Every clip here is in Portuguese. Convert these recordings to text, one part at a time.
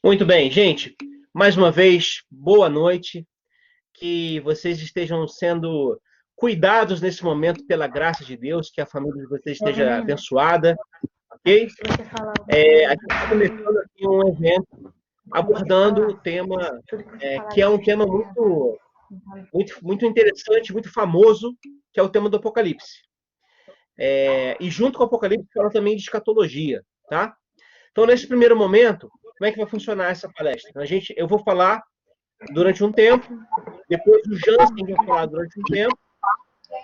Muito bem, gente. Mais uma vez, boa noite. Que vocês estejam sendo cuidados nesse momento pela graça de Deus, que a família de vocês esteja abençoada, ok? A gente está começando aqui um evento abordando o tema, que é um tema muito interessante, muito famoso, que é o tema do Apocalipse. E junto com o Apocalipse, fala também de escatologia, tá? Então, nesse primeiro momento, como é que vai funcionar essa palestra? Eu vou falar durante um tempo, depois o Jansen vai falar durante um tempo,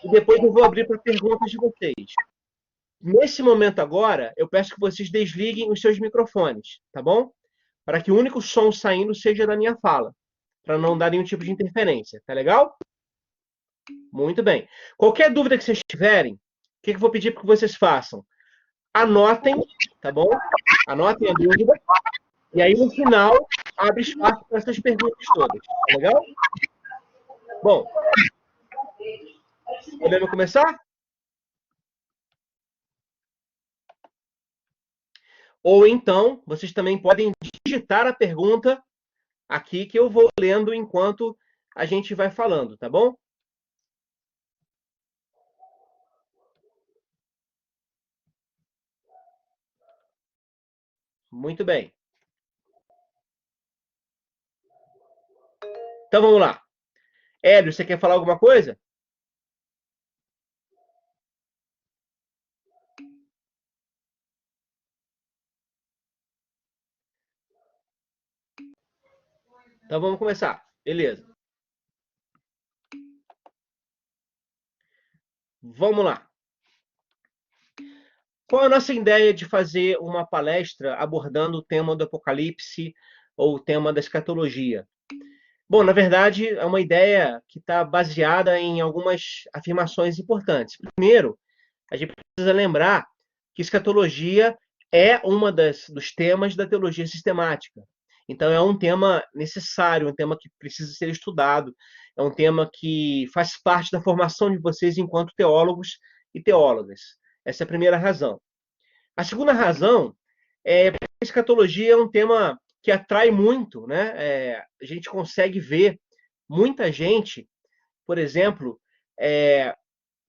e depois eu vou abrir para perguntas de vocês. Nesse momento agora, eu peço que vocês desliguem os seus microfones, tá bom? Para que o único som saindo seja da minha fala, para não dar nenhum tipo de interferência, tá legal? Muito bem. Qualquer dúvida que vocês tiverem, o que eu vou pedir para que vocês façam? Anotem, tá bom? Anotem a dúvida, e aí no final abre espaço para essas perguntas todas, tá legal? Bom, podemos começar? Ou então, vocês também podem digitar a pergunta aqui que eu vou lendo enquanto a gente vai falando, tá bom? Muito bem. Então vamos lá. Hélio, você quer falar alguma coisa? Então vamos começar. Beleza. Vamos lá. Qual é a nossa ideia de fazer uma palestra abordando o tema do Apocalipse ou o tema da escatologia? Bom, na verdade, é uma ideia que está baseada em algumas afirmações importantes. Primeiro, a gente precisa lembrar que escatologia é uma dos temas da teologia sistemática. Então, é um tema necessário, um tema que precisa ser estudado, é um tema que faz parte da formação de vocês enquanto teólogos e teólogas. Essa é a primeira razão. A segunda razão é que a escatologia é um tema que atrai muito, né? A gente consegue ver muita gente, por exemplo,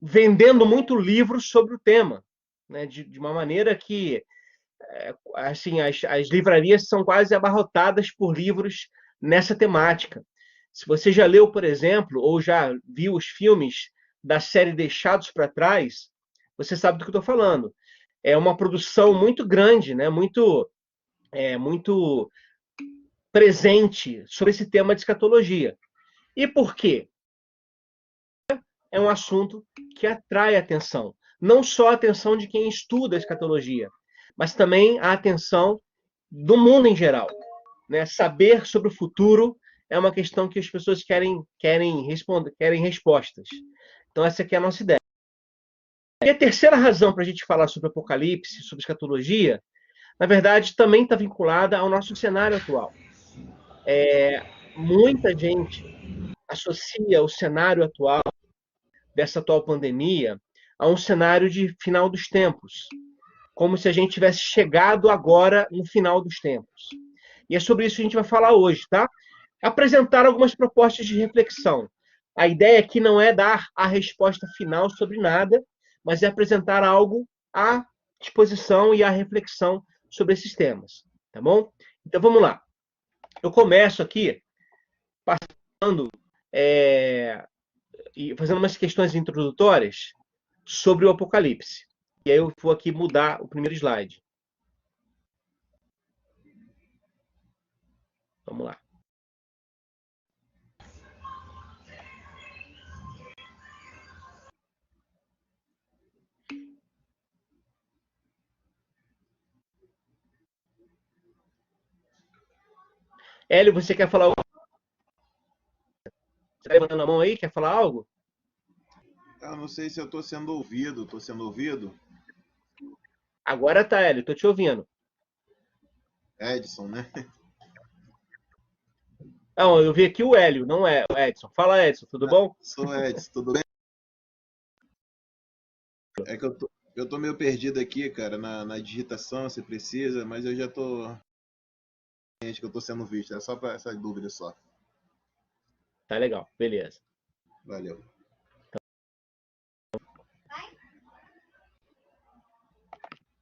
vendendo muito livros sobre o tema, né? De uma maneira que, assim, as livrarias são quase abarrotadas por livros nessa temática. Se você já leu, por exemplo, ou já viu os filmes da série Deixados para Trás, você sabe do que eu estou falando. É uma produção muito grande, né? Muito presente sobre esse tema de escatologia. E por quê? É um assunto que atrai a atenção. Não só a atenção de quem estuda a escatologia, mas também a atenção do mundo em geral. Né? Saber sobre o futuro é uma questão que as pessoas querem responder, querem respostas. Então, essa aqui é a nossa ideia. E a terceira razão para a gente falar sobre Apocalipse, sobre escatologia, na verdade, também está vinculada ao nosso cenário atual. Muita gente associa o cenário atual, dessa atual pandemia, a um cenário de final dos tempos, como se a gente tivesse chegado agora no final dos tempos. E é sobre isso que a gente vai falar hoje, tá? Apresentar algumas propostas de reflexão. A ideia aqui não é dar a resposta final sobre nada, mas é apresentar algo à disposição e à reflexão sobre esses temas, tá bom? Então vamos lá. Eu começo aqui passando e fazendo umas questões introdutórias sobre o Apocalipse. E aí eu vou aqui mudar o primeiro slide. Vamos lá. Hélio, você quer falar algo? Você está levantando a mão aí? Quer falar algo? Eu não sei se eu estou sendo ouvido. Estou sendo ouvido? Agora tá, Hélio. Estou te ouvindo. Edson, né? Não, eu vi aqui o Hélio, não é o Edson. Fala, Edson, tudo bom? Sou Edson, tudo bem? É que eu Eu tô meio perdido aqui, cara, na digitação, se precisa, mas eu já tô ciente que eu tô sendo visto. É só pra essa dúvida só. Tá legal, beleza. Valeu.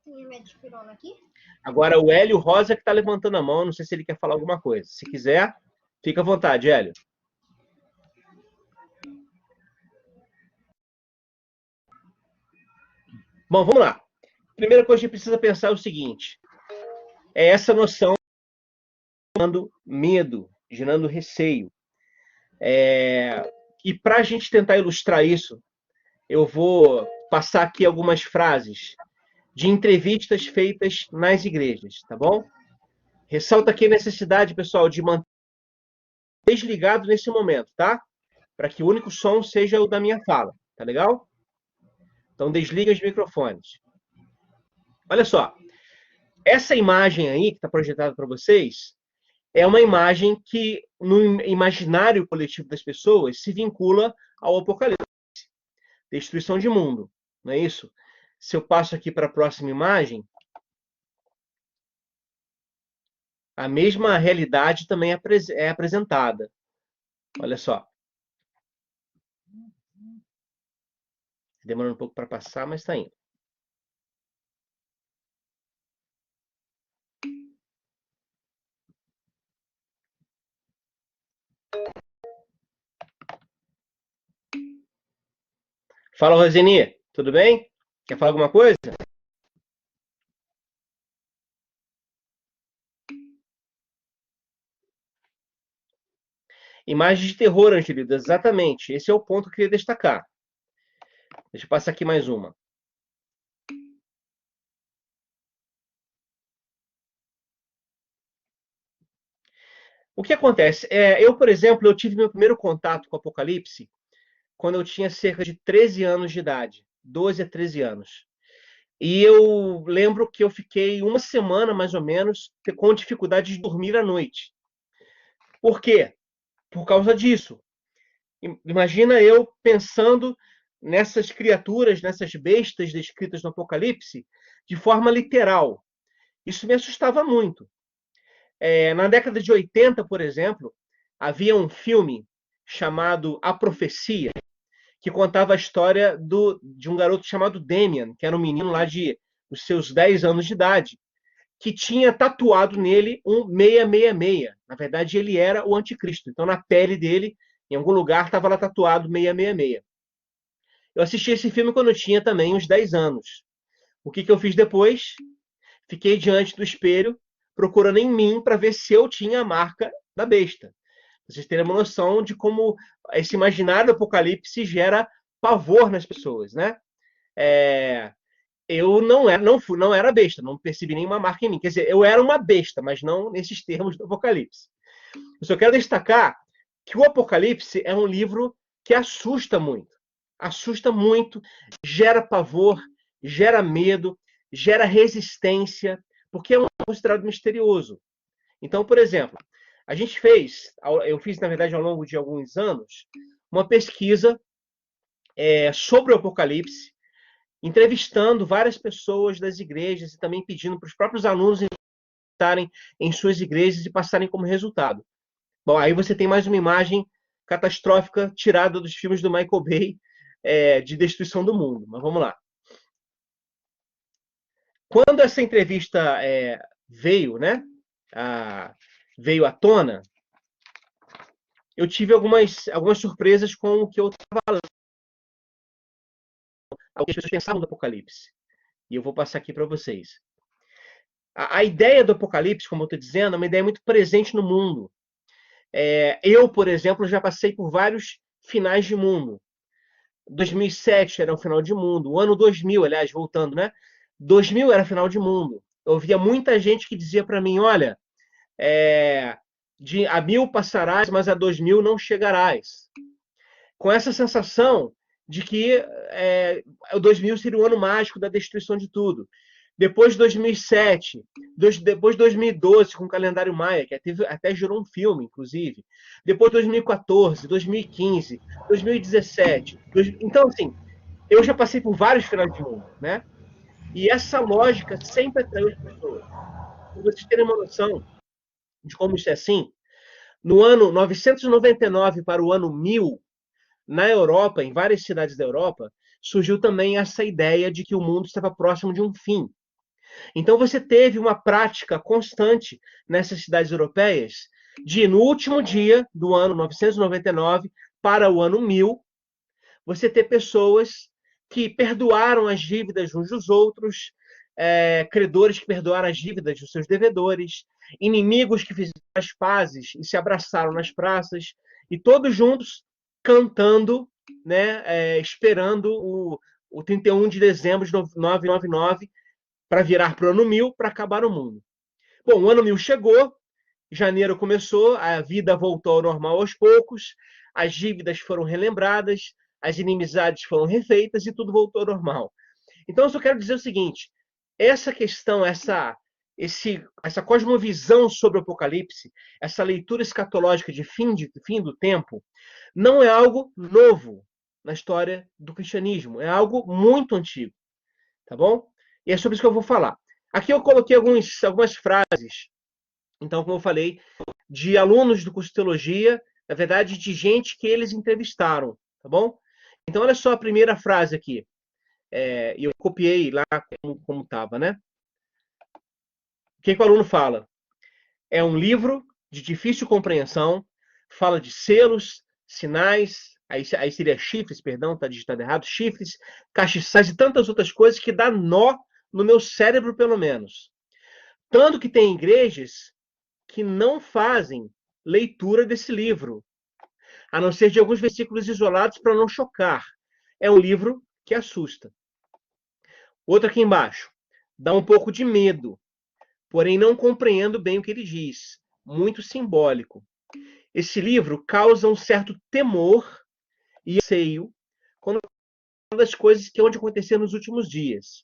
Tem remédio de pirona aqui? Agora o Hélio Rosa que está levantando a mão, não sei se ele quer falar alguma coisa. Se quiser, fica à vontade, Hélio. Bom, vamos lá. Primeira coisa que a gente precisa pensar é o seguinte: é essa noção gerando medo, gerando receio. E para a gente tentar ilustrar isso, eu vou passar aqui algumas frases de entrevistas feitas nas igrejas, tá bom? Ressalta aqui a necessidade, pessoal, de manter desligado nesse momento, tá? Para que o único som seja o da minha fala, tá legal? Então desliga os microfones. Olha só, essa imagem aí que está projetada para vocês é uma imagem que no imaginário coletivo das pessoas se vincula ao Apocalipse, destruição de mundo, não é isso? Se eu passo aqui para a próxima imagem, a mesma realidade também é apresentada. Olha só. Demorando um pouco para passar, mas está indo. Fala, Roseni, tudo bem? Quer falar alguma coisa? Imagens de terror, Angelida, exatamente. Esse é o ponto que eu queria destacar. Deixa eu passar aqui mais uma. O que acontece? Eu, por exemplo, eu tive meu primeiro contato com o Apocalipse quando eu tinha cerca de 13 anos de idade. 12 a 13 anos. E eu lembro que eu fiquei uma semana, mais ou menos, com dificuldade de dormir à noite. Por quê? Por causa disso. Imagina eu pensando nessas criaturas, nessas bestas descritas no Apocalipse, de forma literal. Isso me assustava muito. Na década de 80, por exemplo, havia um filme chamado A Profecia, que contava a história de um garoto chamado Damian, que era um menino lá de os seus 10 anos de idade, que tinha tatuado nele um 666. Na verdade, ele era o anticristo. Então, na pele dele, em algum lugar, estava lá tatuado 666. Eu assisti esse filme quando eu tinha também uns 10 anos. O que eu fiz depois? Fiquei diante do espelho, procurando em mim para ver se eu tinha a marca da besta. Vocês terem uma noção de como esse imaginário do Apocalipse gera pavor nas pessoas, né? Eu não era besta, não percebi nenhuma marca em mim. Quer dizer, eu era uma besta, mas não nesses termos do Apocalipse. Eu só quero destacar que o Apocalipse é um livro que assusta muito, gera pavor, gera medo, gera resistência, porque é um considerado misterioso. Então, por exemplo, eu fiz, na verdade, ao longo de alguns anos, uma pesquisa sobre o Apocalipse, entrevistando várias pessoas das igrejas e também pedindo para os próprios alunos estarem em suas igrejas e passarem como resultado. Bom, aí você tem mais uma imagem catastrófica tirada dos filmes do Michael Bay de destruição do mundo. Mas vamos lá. Quando essa entrevista veio, né, veio à tona, eu tive algumas surpresas com o que eu estava lendo, o que as pessoas pensavam do Apocalipse. E eu vou passar aqui para vocês. A ideia do Apocalipse, como eu estou dizendo, é uma ideia muito presente no mundo. Eu, por exemplo, já passei por vários finais de mundo. 2007 era um final de mundo. O ano 2000, aliás, voltando, né? 2000 era final de mundo. Eu via muita gente que dizia para mim, olha, a 1000 passarás, mas a 2000 não chegarás. Com essa sensação de que o 2000 seria o ano mágico da destruição de tudo. Depois de 2007, depois de 2012, com o calendário Maia, que até gerou um filme, inclusive. Depois de 2014, 2015, 2017. Então, assim, eu já passei por vários finais de mundo, né? E essa lógica sempre atraiu as pessoas. Para vocês terem uma noção de como isso é assim, no ano 999 para o ano 1000, na Europa, em várias cidades da Europa, surgiu também essa ideia de que o mundo estava próximo de um fim. Então você teve uma prática constante nessas cidades europeias de, no último dia do ano 999 para o ano 1000, você ter pessoas que perdoaram as dívidas uns dos outros, credores que perdoaram as dívidas dos seus devedores, inimigos que fizeram as pazes e se abraçaram nas praças, e todos juntos cantando, né, esperando o 31 de dezembro de 999 para virar para o ano 1000, para acabar o mundo. Bom, o ano 1000 chegou, janeiro começou, a vida voltou ao normal aos poucos, as dívidas foram relembradas, as inimizades foram refeitas e tudo voltou ao normal. Então, eu só quero dizer o seguinte: essa questão, essa cosmovisão sobre o Apocalipse, essa leitura escatológica de fim do tempo, não é algo novo na história do cristianismo, é algo muito antigo, tá bom? E é sobre isso que eu vou falar. Aqui eu coloquei algumas frases, então, como eu falei, de alunos do curso de teologia, na verdade, de gente que eles entrevistaram, tá bom? Então, olha só a primeira frase aqui. E eu copiei lá como estava, né? O que o aluno fala? É um livro de difícil compreensão, fala de selos, sinais, aí seria chifres, perdão, está digitado errado, chifres, castiçais e tantas outras coisas que dá nó no meu cérebro, pelo menos. Tanto que tem igrejas que não fazem leitura desse livro, a não ser de alguns versículos isolados para não chocar. É um livro que assusta. Outro aqui embaixo. Dá um pouco de medo, porém não compreendo bem o que ele diz. Muito simbólico. Esse livro causa um certo temor e receio quando fala das coisas que vão acontecer nos últimos dias.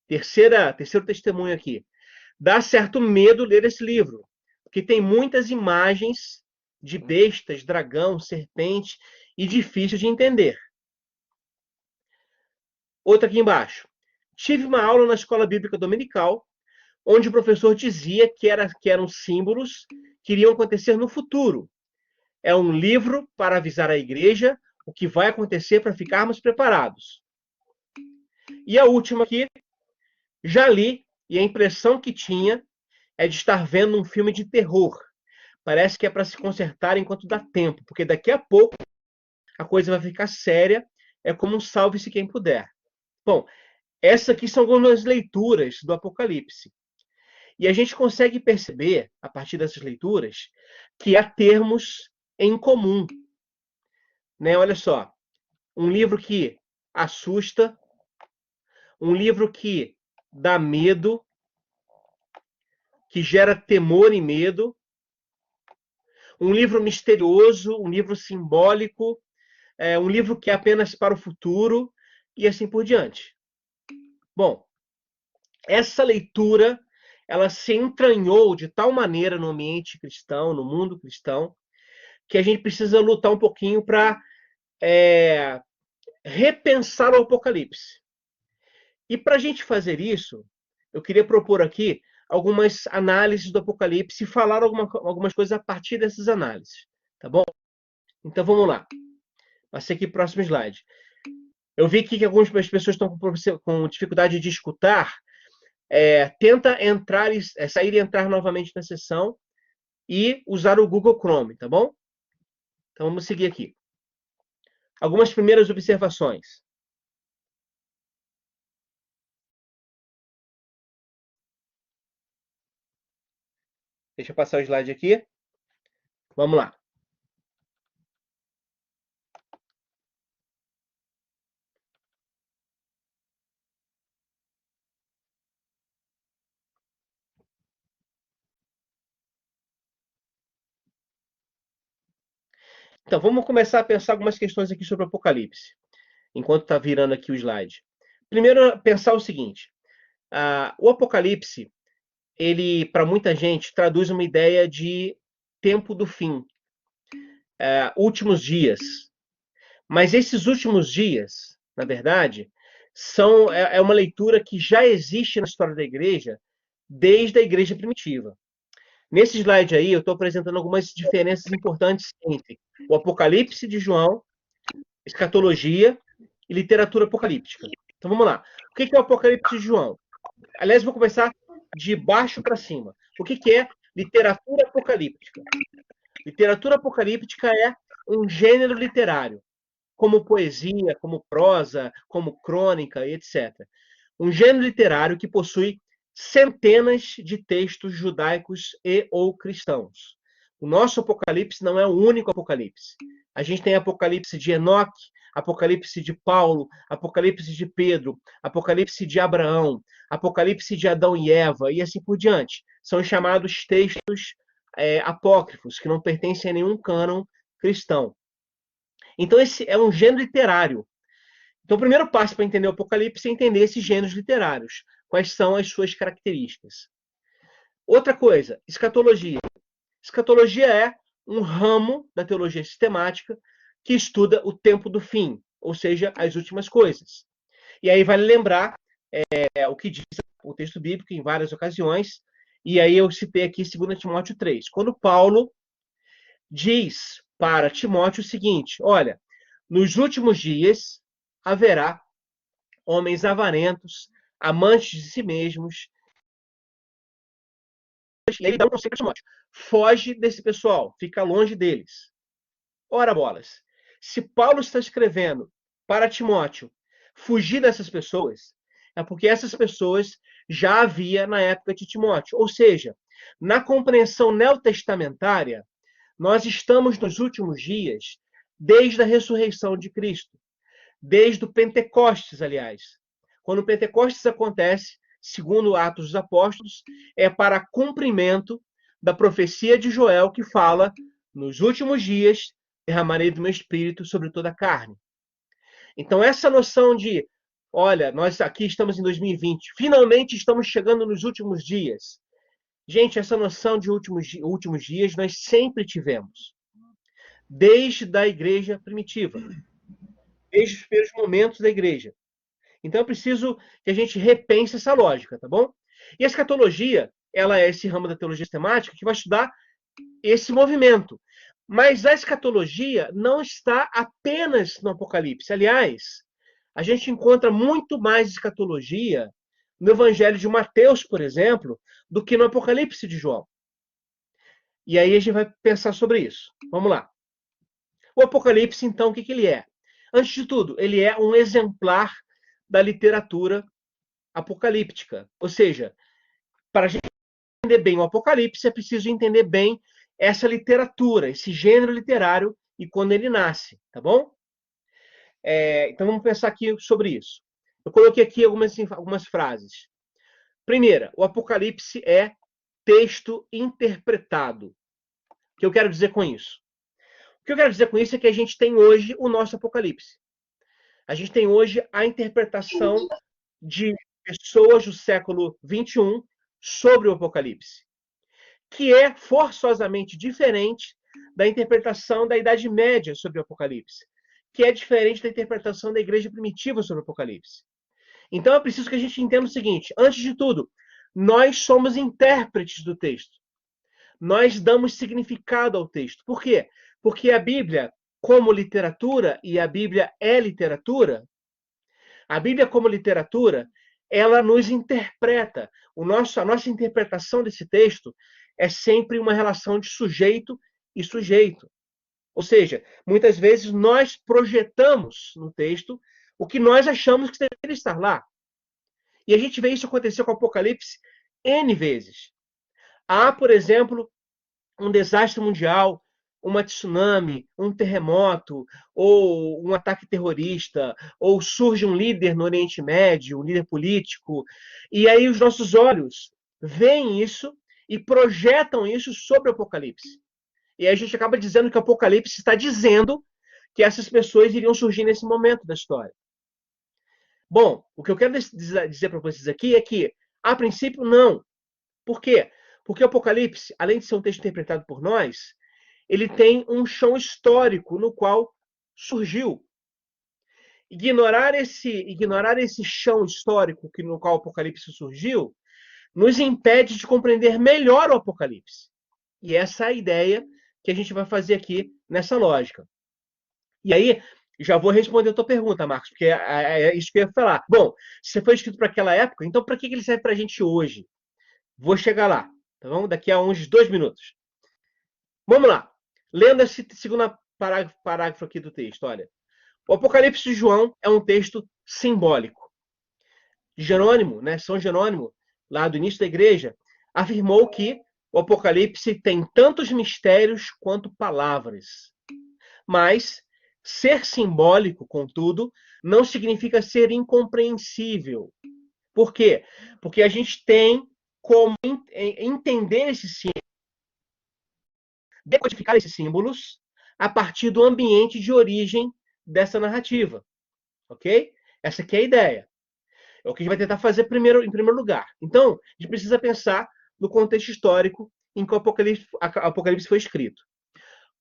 Terceiro testemunho aqui. Dá certo medo ler esse livro, porque tem muitas imagens de bestas, dragão, serpente, e difícil de entender. Outra aqui embaixo. Tive uma aula na escola bíblica dominical, onde o professor dizia que eram símbolos que iriam acontecer no futuro. É um livro para avisar a igreja o que vai acontecer para ficarmos preparados. E a última aqui, já li, e a impressão que tinha é de estar vendo um filme de terror. Parece que é para se consertar enquanto dá tempo, porque daqui a pouco a coisa vai ficar séria. É como um salve-se quem puder. Bom, essas aqui são algumas leituras do Apocalipse. E a gente consegue perceber, a partir dessas leituras, que há termos em comum. Né? Olha só, um livro que assusta, um livro que dá medo, que gera temor e medo, um livro misterioso, um livro simbólico, um livro que é apenas para o futuro, e assim por diante. Bom, essa leitura ela se entranhou de tal maneira no ambiente cristão, no mundo cristão, que a gente precisa lutar um pouquinho para repensar o Apocalipse. E para a gente fazer isso, eu queria propor aqui algumas análises do Apocalipse e falar algumas coisas a partir dessas análises. Tá bom? Então vamos lá. Passei aqui para o próximo slide. Eu vi que algumas pessoas estão com dificuldade de escutar. Tenta entrar, sair e entrar novamente na sessão e usar o Google Chrome, tá bom? Então vamos seguir aqui. Algumas primeiras observações. Deixa eu passar o slide aqui. Vamos lá. Então, vamos começar a pensar algumas questões aqui sobre o Apocalipse, enquanto está virando aqui o slide. Primeiro, pensar o seguinte. O Apocalipse, ele, para muita gente, traduz uma ideia de tempo do fim, últimos dias. Mas esses últimos dias, na verdade, é uma leitura que já existe na história da igreja desde a igreja primitiva. Nesse slide aí, eu estou apresentando algumas diferenças importantes entre o Apocalipse de João, escatologia e literatura apocalíptica. Então vamos lá. O que é o Apocalipse de João? Aliás, vou começar de baixo para cima. O que é literatura apocalíptica? Literatura apocalíptica é um gênero literário, como poesia, como prosa, como crônica, etc. Um gênero literário que possui centenas de textos judaicos e ou cristãos. O nosso Apocalipse não é o único Apocalipse. A gente tem Apocalipse de Enoque, Apocalipse de Paulo, Apocalipse de Pedro, Apocalipse de Abraão, Apocalipse de Adão e Eva, e assim por diante. São chamados textos apócrifos, que não pertencem a nenhum cânon cristão. Então, esse é um gênero literário. Então, o primeiro passo para entender o Apocalipse é entender esses gêneros literários. Quais são as suas características? Outra coisa, escatologia. Escatologia é um ramo da teologia sistemática que estuda o tempo do fim, ou seja, as últimas coisas. E aí vale lembrar o que diz o texto bíblico em várias ocasiões, e aí eu citei aqui 2 Timóteo 3. Quando Paulo diz para Timóteo o seguinte: olha, nos últimos dias haverá homens avarentos, amantes de si mesmos. E ele dá um conselho para Timóteo: foge desse pessoal, fica longe deles. Ora bolas, se Paulo está escrevendo para Timóteo fugir dessas pessoas, é porque essas pessoas já havia na época de Timóteo. Ou seja, na compreensão neotestamentária, nós estamos nos últimos dias desde a ressurreição de Cristo, desde o Pentecostes, aliás. Quando o Pentecostes acontece, segundo Atos dos Apóstolos, é para cumprimento da profecia de Joel, que fala: nos últimos dias derramarei do meu espírito sobre toda a carne. Então, essa noção de, olha, nós aqui estamos em 2020, finalmente estamos chegando nos últimos dias. Gente, essa noção de últimos dias nós sempre tivemos, desde a igreja primitiva, desde os primeiros momentos da igreja. Então, é preciso que a gente repense essa lógica, tá bom? E a escatologia, ela é esse ramo da teologia sistemática que vai estudar esse movimento. Mas a escatologia não está apenas no Apocalipse. Aliás, a gente encontra muito mais escatologia no Evangelho de Mateus, por exemplo, do que no Apocalipse de João. E aí a gente vai pensar sobre isso. Vamos lá. O Apocalipse, então, o que ele é? Antes de tudo, ele é um exemplar da literatura apocalíptica. Ou seja, para a gente entender bem o Apocalipse, é preciso entender bem essa literatura, esse gênero literário e quando ele nasce, tá bom? Então vamos pensar aqui sobre isso. Eu coloquei aqui algumas frases. Primeira, o Apocalipse é texto interpretado. O que eu quero dizer com isso? O que eu quero dizer com isso é que a gente tem hoje o nosso Apocalipse. A gente tem hoje a interpretação de pessoas do século XXI sobre o Apocalipse, que é forçosamente diferente da interpretação da Idade Média sobre o Apocalipse, que é diferente da interpretação da Igreja Primitiva sobre o Apocalipse. Então é preciso que a gente entenda o seguinte: antes de tudo, nós somos intérpretes do texto. Nós damos significado ao texto. Por quê? Porque a Bíblia, como literatura, e a Bíblia é literatura, a Bíblia como literatura, ela nos interpreta. A nossa interpretação desse texto é sempre uma relação de sujeito e sujeito. Ou seja, muitas vezes nós projetamos no texto o que nós achamos que deveria estar lá. E a gente vê isso acontecer com o Apocalipse N vezes. Há, por exemplo, um desastre mundial, uma tsunami, um terremoto, ou um ataque terrorista, ou surge um líder no Oriente Médio, um líder político, e aí os nossos olhos veem isso e projetam isso sobre o Apocalipse. E aí a gente acaba dizendo que o Apocalipse está dizendo que essas pessoas iriam surgir nesse momento da história. Bom, o que eu quero dizer para vocês aqui é que, a princípio, não. Por quê? Porque o Apocalipse, além de ser um texto interpretado por nós, ele tem um chão histórico no qual surgiu. ignorar esse chão histórico no qual o Apocalipse surgiu nos impede de compreender melhor o Apocalipse. E essa é a ideia que a gente vai fazer aqui nessa lógica. E aí, já vou responder a tua pergunta, Marcos, porque é isso que eu ia falar. Bom, se foi escrito para aquela época, então para que ele serve para a gente hoje? Vou chegar lá, tá bom? Daqui a uns 2 minutos. Vamos lá. Lendo esse segundo parágrafo aqui do texto, olha. O Apocalipse de João é um texto simbólico. Jerônimo, né, São Jerônimo, lá do início da igreja, afirmou que o Apocalipse tem tantos mistérios quanto palavras. Mas ser simbólico, contudo, não significa ser incompreensível. Por quê? Porque a gente tem como entender esses símbolos, decodificar esses símbolos a partir do ambiente de origem dessa narrativa. Ok? Essa aqui é a ideia. É o que a gente vai tentar fazer em primeiro lugar. Então, a gente precisa pensar no contexto histórico em que o Apocalipse foi escrito.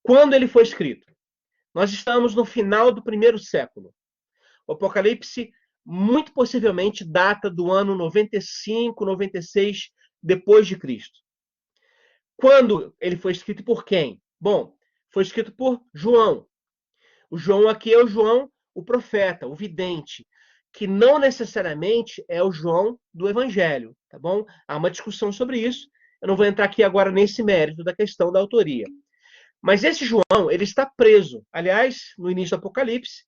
Quando ele foi escrito? Nós estamos no final do 1º século. O Apocalipse, muito possivelmente, data do ano 95, 96 depois de Cristo. Quando ele foi escrito e por quem? Bom, foi escrito por João. O João aqui é o João, o profeta, o vidente, que não necessariamente é o João do Evangelho, tá bom? Há uma discussão sobre isso. Eu não vou entrar aqui agora nesse mérito da questão da autoria. Mas esse João, ele está preso. Aliás, no início do Apocalipse,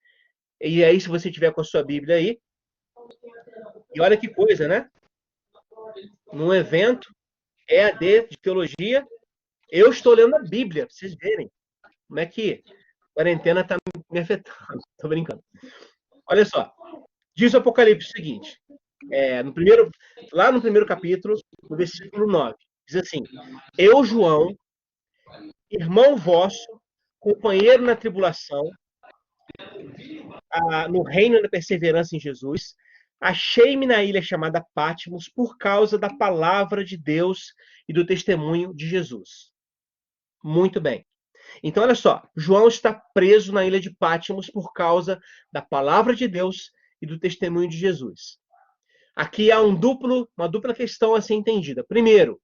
e aí se você tiver com a sua Bíblia aí, e olha que coisa, né? Num evento EAD de teologia, eu estou lendo a Bíblia, para vocês verem como é que a quarentena está me afetando. Estou brincando. Olha só. Diz o Apocalipse o seguinte, lá no primeiro capítulo, no versículo 9, diz assim: Eu, João, irmão vosso, companheiro na tribulação, no reino da perseverança em Jesus, achei-me na ilha chamada Patmos por causa da palavra de Deus e do testemunho de Jesus. Muito bem. Então, olha só, João está preso na ilha de Patmos por causa da palavra de Deus e do testemunho de Jesus. Aqui há uma dupla questão a ser entendida. Primeiro,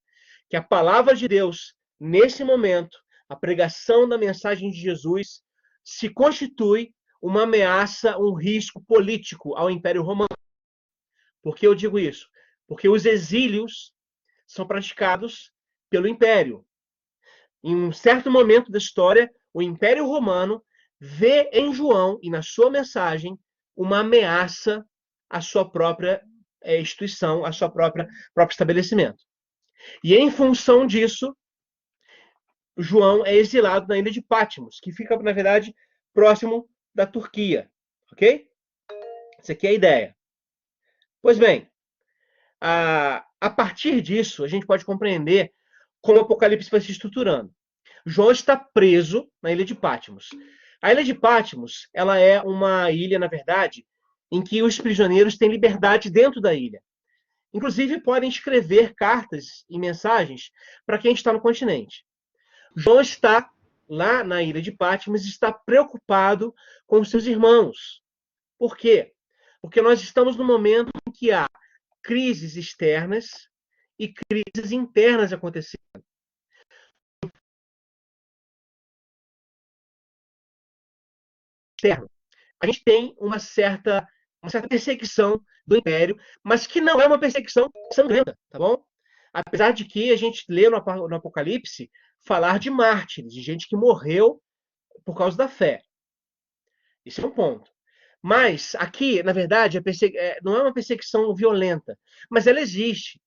que a palavra de Deus, nesse momento, a pregação da mensagem de Jesus, se constitui uma ameaça, um risco político ao Império Romano. Por que eu digo isso? Porque os exílios são praticados pelo Império. Em um certo momento da história, o Império Romano vê em João e na sua mensagem uma ameaça à sua própria instituição, à sua próprio estabelecimento. E em função disso, João é exilado na ilha de Patmos, que fica, na verdade, próximo da Turquia. Ok? Essa aqui é a ideia. Pois bem, a partir disso, a gente pode compreender como o Apocalipse vai se estruturando. João está preso na ilha de Patmos. A ilha de Patmos, ela é uma ilha, na verdade, em que os prisioneiros têm liberdade dentro da ilha. Inclusive, podem escrever cartas e mensagens para quem está no continente. João está lá na ilha de Patmos e está preocupado com seus irmãos. Por quê? Porque nós estamos no momento em que há crises externas e crises internas acontecendo. Externo. A gente tem uma certa perseguição do Império, mas que não é uma perseguição sangrenta, tá bom? Apesar de que a gente lê no Apocalipse falar de mártires, de gente que morreu por causa da fé. Esse é um ponto. Mas aqui, na verdade, não é uma perseguição violenta, mas ela existe.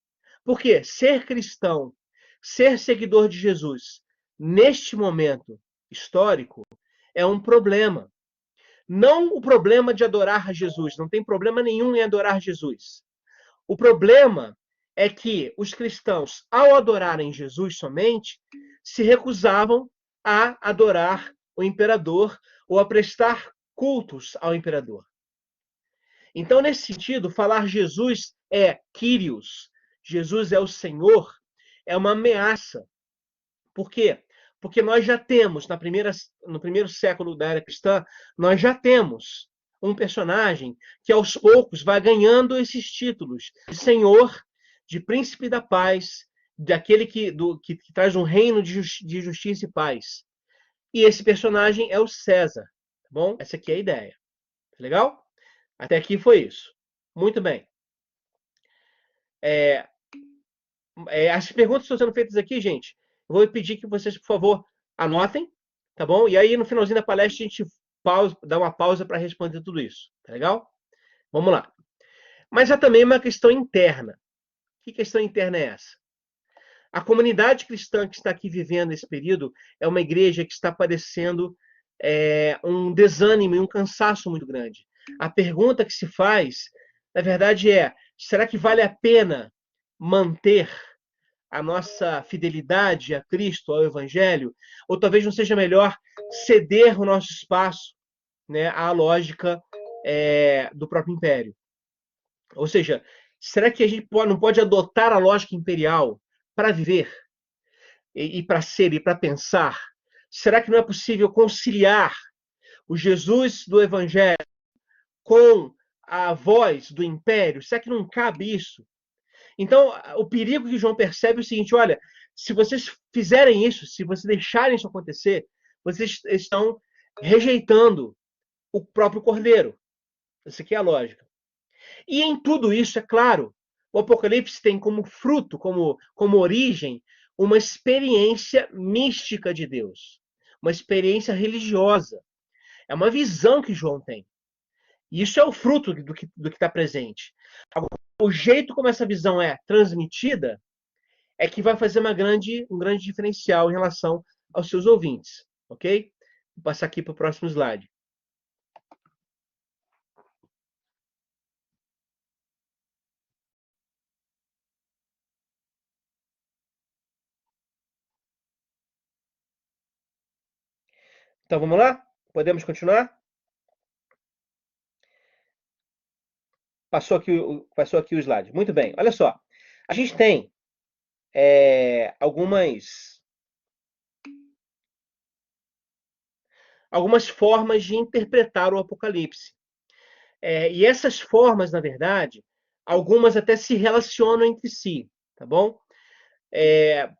Porque ser cristão, ser seguidor de Jesus, neste momento histórico, é um problema. Não o problema de adorar Jesus, não tem problema nenhum em adorar Jesus. O problema é que os cristãos, ao adorarem Jesus somente, se recusavam a adorar o imperador ou a prestar cultos ao imperador. Então, nesse sentido, falar Jesus é Kyrios, Jesus é o Senhor, é uma ameaça. Por quê? Porque nós já temos, no primeiro século da era cristã, nós já temos um personagem que aos poucos vai ganhando esses títulos de Senhor, de Príncipe da Paz, daquele que traz um reino de justiça e paz. E esse personagem é o César, tá bom? Essa aqui é a ideia. Legal? Até aqui foi isso. Muito bem. As perguntas estão sendo feitas aqui, gente. Eu vou pedir que vocês, por favor, anotem, tá bom? E aí, no finalzinho da palestra, a gente dá uma pausa para responder tudo isso. Tá legal? Vamos lá. Mas há também uma questão interna. Que questão interna é essa? A comunidade cristã que está aqui vivendo esse período é uma igreja que está padecendo um desânimo e um cansaço muito grande. A pergunta que se faz, na verdade, será que vale a pena manter a nossa fidelidade a Cristo, ao Evangelho? Ou talvez não seja melhor ceder o nosso espaço, né, à lógica do próprio império? Ou seja, será que a gente não pode adotar a lógica imperial para viver e para ser e para pensar? Será que não é possível conciliar o Jesus do Evangelho com a voz do império? Será que não cabe isso? Então, o perigo que João percebe é o seguinte: olha, se vocês fizerem isso, se vocês deixarem isso acontecer, vocês estão rejeitando o próprio Cordeiro. Essa aqui é a lógica. E em tudo isso, é claro, o Apocalipse tem como fruto, como origem, uma experiência mística de Deus, uma experiência religiosa. É uma visão que João tem. E isso é o fruto do que está presente. Agora, o jeito como essa visão é transmitida é que vai fazer um grande diferencial em relação aos seus ouvintes. Ok? Vou passar aqui para o próximo slide. Então vamos lá? Podemos continuar? Passou aqui o slide. Muito bem. Olha só. A gente tem algumas formas de interpretar o Apocalipse. E essas formas, na verdade, algumas até se relacionam entre si, tá bom?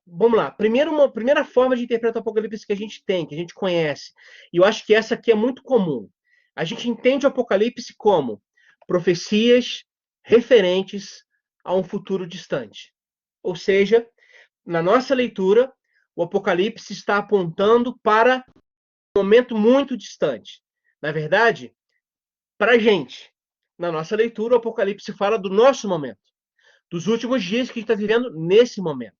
Vamos lá. Primeira forma de interpretar o Apocalipse que a gente tem, que a gente conhece, e eu acho que essa aqui é muito comum. A gente entende o Apocalipse como profecias referentes a um futuro distante. Ou seja, na nossa leitura, o Apocalipse está apontando para um momento muito distante. Na verdade, para a gente, na nossa leitura, o Apocalipse fala do nosso momento, dos últimos dias que a gente está vivendo nesse momento.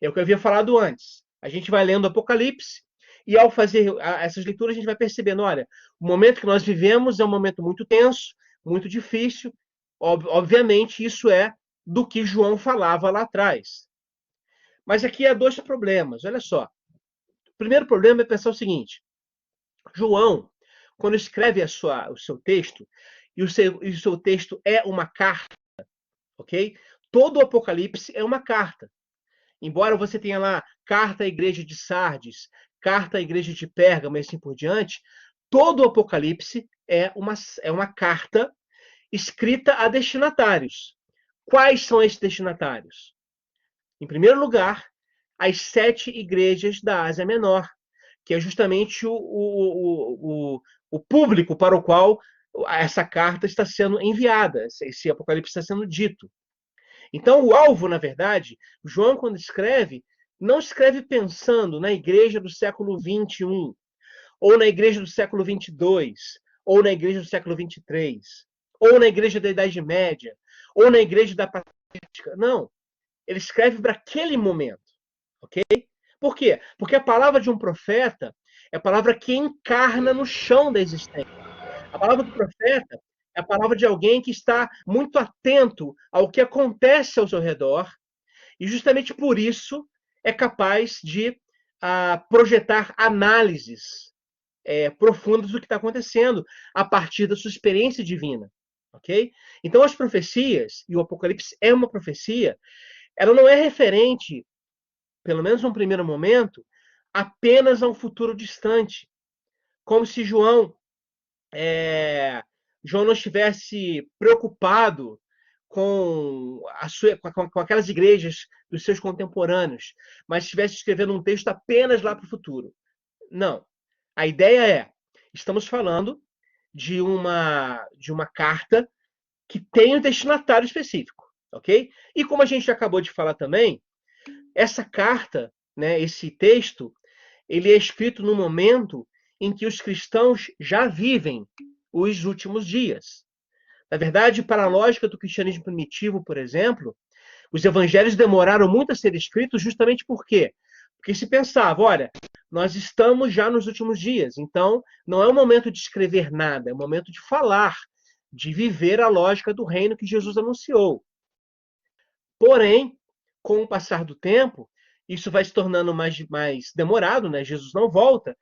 É o que eu havia falado antes. A gente vai lendo o Apocalipse e, ao fazer essas leituras, a gente vai percebendo, olha, o momento que nós vivemos é um momento muito tenso, muito difícil. Obviamente, isso é do que João falava lá atrás. Mas aqui há dois problemas. Olha só. O primeiro problema é pensar o seguinte: João, quando escreve o seu texto, e o seu texto é uma carta, ok? Todo o Apocalipse é uma carta. Embora você tenha lá carta à igreja de Sardes, carta à igreja de Pérgamo e assim por diante, todo o Apocalipse é uma carta escrita a destinatários. Quais são esses destinatários? Em primeiro lugar, as 7 igrejas da Ásia Menor, que é justamente o público para o qual essa carta está sendo enviada, esse Apocalipse está sendo dito. Então, o alvo, na verdade, João, quando escreve, não escreve pensando na igreja do século XXI, ou na igreja do século XXII, ou na igreja do século XXIII, ou na igreja da Idade Média, ou na igreja da Patrística. Não. Ele escreve para aquele momento. Ok? Por quê? Porque a palavra de um profeta é a palavra que encarna no chão da existência. A palavra do profeta é a palavra de alguém que está muito atento ao que acontece ao seu redor e justamente por isso é capaz de projetar análises profundas do que está acontecendo a partir da sua experiência divina. Ok? Então as profecias, e o Apocalipse é uma profecia, ela não é referente, pelo menos num primeiro momento, apenas a um futuro distante. Como se João João não estivesse preocupado com aquelas igrejas dos seus contemporâneos, mas estivesse escrevendo um texto apenas lá para o futuro. Não. A ideia é, estamos falando de uma carta que tem um destinatário específico, ok? E como a gente acabou de falar também, essa carta, né, esse texto, ele é escrito no momento em que os cristãos já vivem os últimos dias. Na verdade, para a lógica do cristianismo primitivo, por exemplo, os evangelhos demoraram muito a ser escritos justamente por quê? Porque se pensava, olha, nós estamos já nos últimos dias, então não é o momento de escrever nada, é o momento de falar, de viver a lógica do reino que Jesus anunciou. Porém, com o passar do tempo, isso vai se tornando mais demorado, né? Jesus não volta,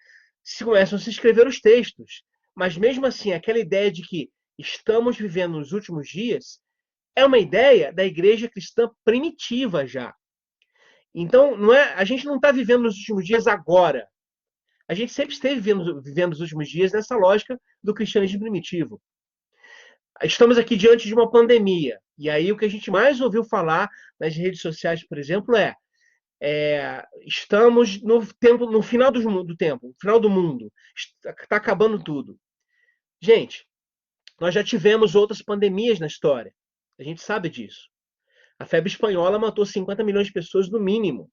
começam a se escrever os textos. Mas mesmo assim, aquela ideia de que estamos vivendo nos últimos dias é uma ideia da igreja cristã primitiva já. Então, a gente não está vivendo nos últimos dias agora. A gente sempre esteve vivendo os últimos dias nessa lógica do cristianismo primitivo. Estamos aqui diante de uma pandemia. E aí o que a gente mais ouviu falar nas redes sociais, por exemplo, estamos no final do tempo, no final do mundo. Está acabando tudo. Gente, nós já tivemos outras pandemias na história. A gente sabe disso. A febre espanhola matou 50 milhões de pessoas no mínimo.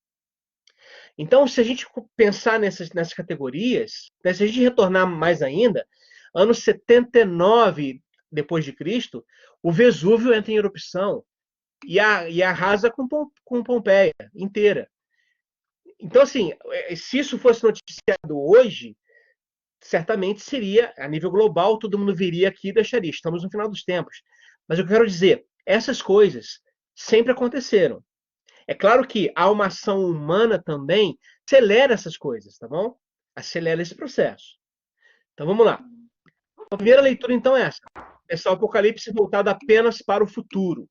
Então, se a gente pensar nessas categorias, né, se a gente retornar mais ainda, anos 79 depois de Cristo, o Vesúvio entra em erupção e arrasa com Pompeia inteira. Então, assim, se isso fosse noticiado hoje, certamente seria, a nível global, todo mundo viria aqui e deixaria. Estamos no final dos tempos. Mas eu quero dizer, essas coisas sempre aconteceram. É claro que a uma ação humana também acelera essas coisas, tá bom? Acelera esse processo. Então vamos lá. A primeira leitura, então, é essa. Esse Apocalipse voltado apenas para o futuro.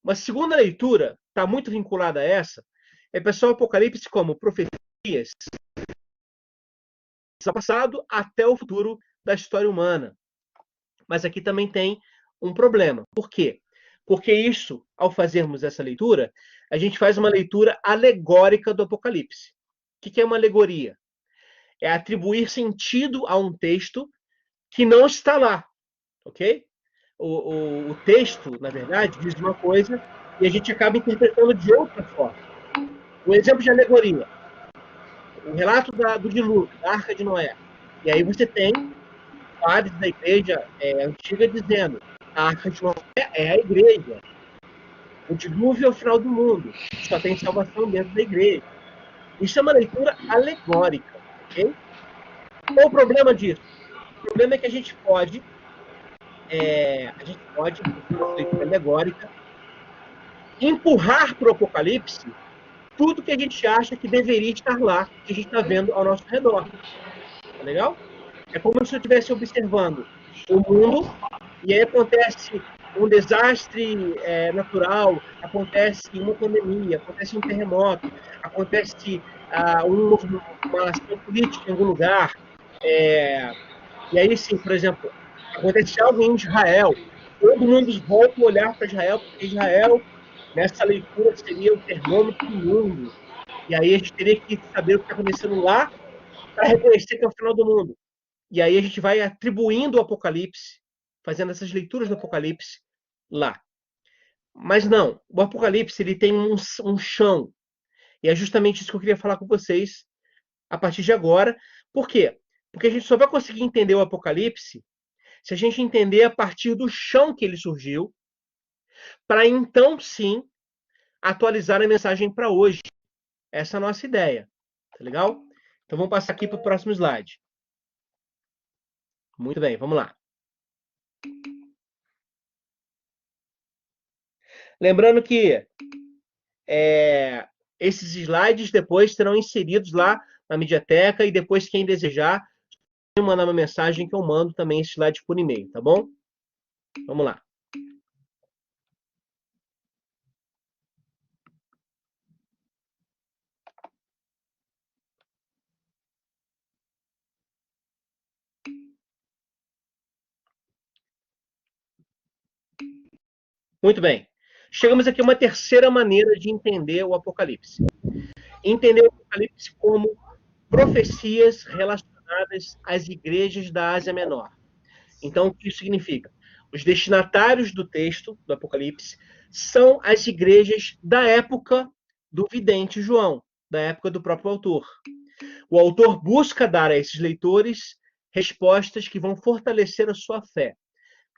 Uma segunda leitura, está muito vinculada a essa, é o Apocalipse como profecias do passado até o futuro da história humana. Mas aqui também tem um problema. Por quê? Porque isso, ao fazermos essa leitura, a gente faz uma leitura alegórica do Apocalipse. O que é uma alegoria? É atribuir sentido a um texto que não está lá, ok? O texto, na verdade, diz uma coisa e a gente acaba interpretando de outra forma. Um exemplo de alegoria, o relato do dilúvio, da Arca de Noé. E aí você tem padres da igreja antiga dizendo a Arca de Noé é a igreja. O dilúvio é o final do mundo. Só tem salvação dentro da igreja. Isso é uma leitura alegórica, ok? Qual o problema disso? O problema é que a gente pode, por essa leitura alegórica, empurrar para o Apocalipse tudo que a gente acha que deveria estar lá, que a gente está vendo ao nosso redor. Tá legal? É como se eu estivesse observando o mundo e aí acontece um desastre natural, acontece uma pandemia, acontece um terremoto, acontece uma ação política em algum lugar. E aí, sim, por exemplo, acontece algo em Israel, todo mundo volta a olhar para Israel, porque Israel, nessa leitura, seria o termômetro do mundo. E aí a gente teria que saber o que está acontecendo lá para reconhecer que é o final do mundo. E aí a gente vai atribuindo o Apocalipse, fazendo essas leituras do Apocalipse lá. Mas não, o Apocalipse ele tem um chão. E é justamente isso que eu queria falar com vocês a partir de agora. Por quê? Porque a gente só vai conseguir entender o Apocalipse se a gente entender a partir do chão que ele surgiu, para então sim atualizar a mensagem para hoje. Essa é a nossa ideia. Tá legal? Então vamos passar aqui para o próximo slide. Muito bem, vamos lá. Lembrando que esses slides depois serão inseridos lá na Mediateca e depois quem desejar mandar uma mensagem que eu mando também esse slide por e-mail, tá bom? Vamos lá. Muito bem. Chegamos aqui a uma terceira maneira de entender o Apocalipse. Entender o Apocalipse como profecias relacionadas às igrejas da Ásia Menor. Então, o que isso significa? Os destinatários do texto do Apocalipse são as igrejas da época do vidente João, da época do próprio autor. O autor busca dar a esses leitores respostas que vão fortalecer a sua fé.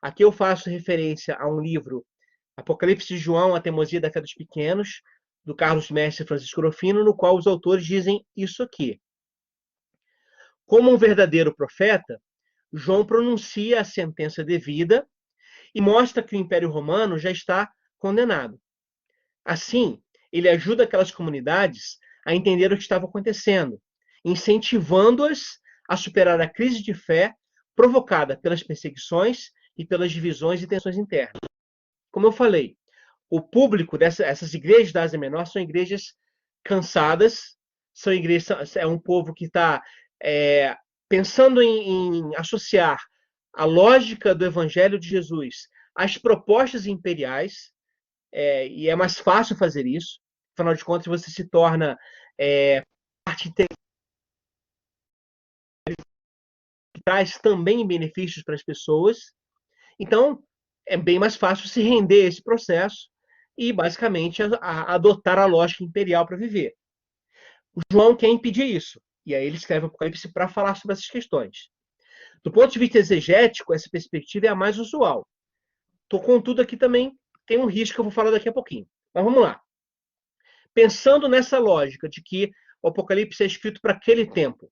Aqui eu faço referência a um livro, Apocalipse de João, a Teimosia da Fé dos Pequenos, do Carlos Mestre Francisco Rufino, no qual os autores dizem isso aqui. Como um verdadeiro profeta, João pronuncia a sentença devida e mostra que o Império Romano já está condenado. Assim, ele ajuda aquelas comunidades a entender o que estava acontecendo, incentivando-as a superar a crise de fé provocada pelas perseguições e pelas divisões e tensões internas. Como eu falei, o público dessas igrejas da Ásia Menor são igrejas cansadas, é um povo que está pensando em associar a lógica do Evangelho de Jesus às propostas imperiais, e é mais fácil fazer isso. Afinal de contas, você se torna parte integrante, que traz também benefícios para as pessoas. Então, é bem mais fácil se render a esse processo e, basicamente, adotar a lógica imperial para viver. O João quer impedir isso. E aí ele escreve o Apocalipse para falar sobre essas questões. Do ponto de vista exegético, essa perspectiva é a mais usual. Contudo, aqui também tem um risco que eu vou falar daqui a pouquinho. Mas vamos lá. Pensando nessa lógica de que o Apocalipse é escrito para aquele tempo,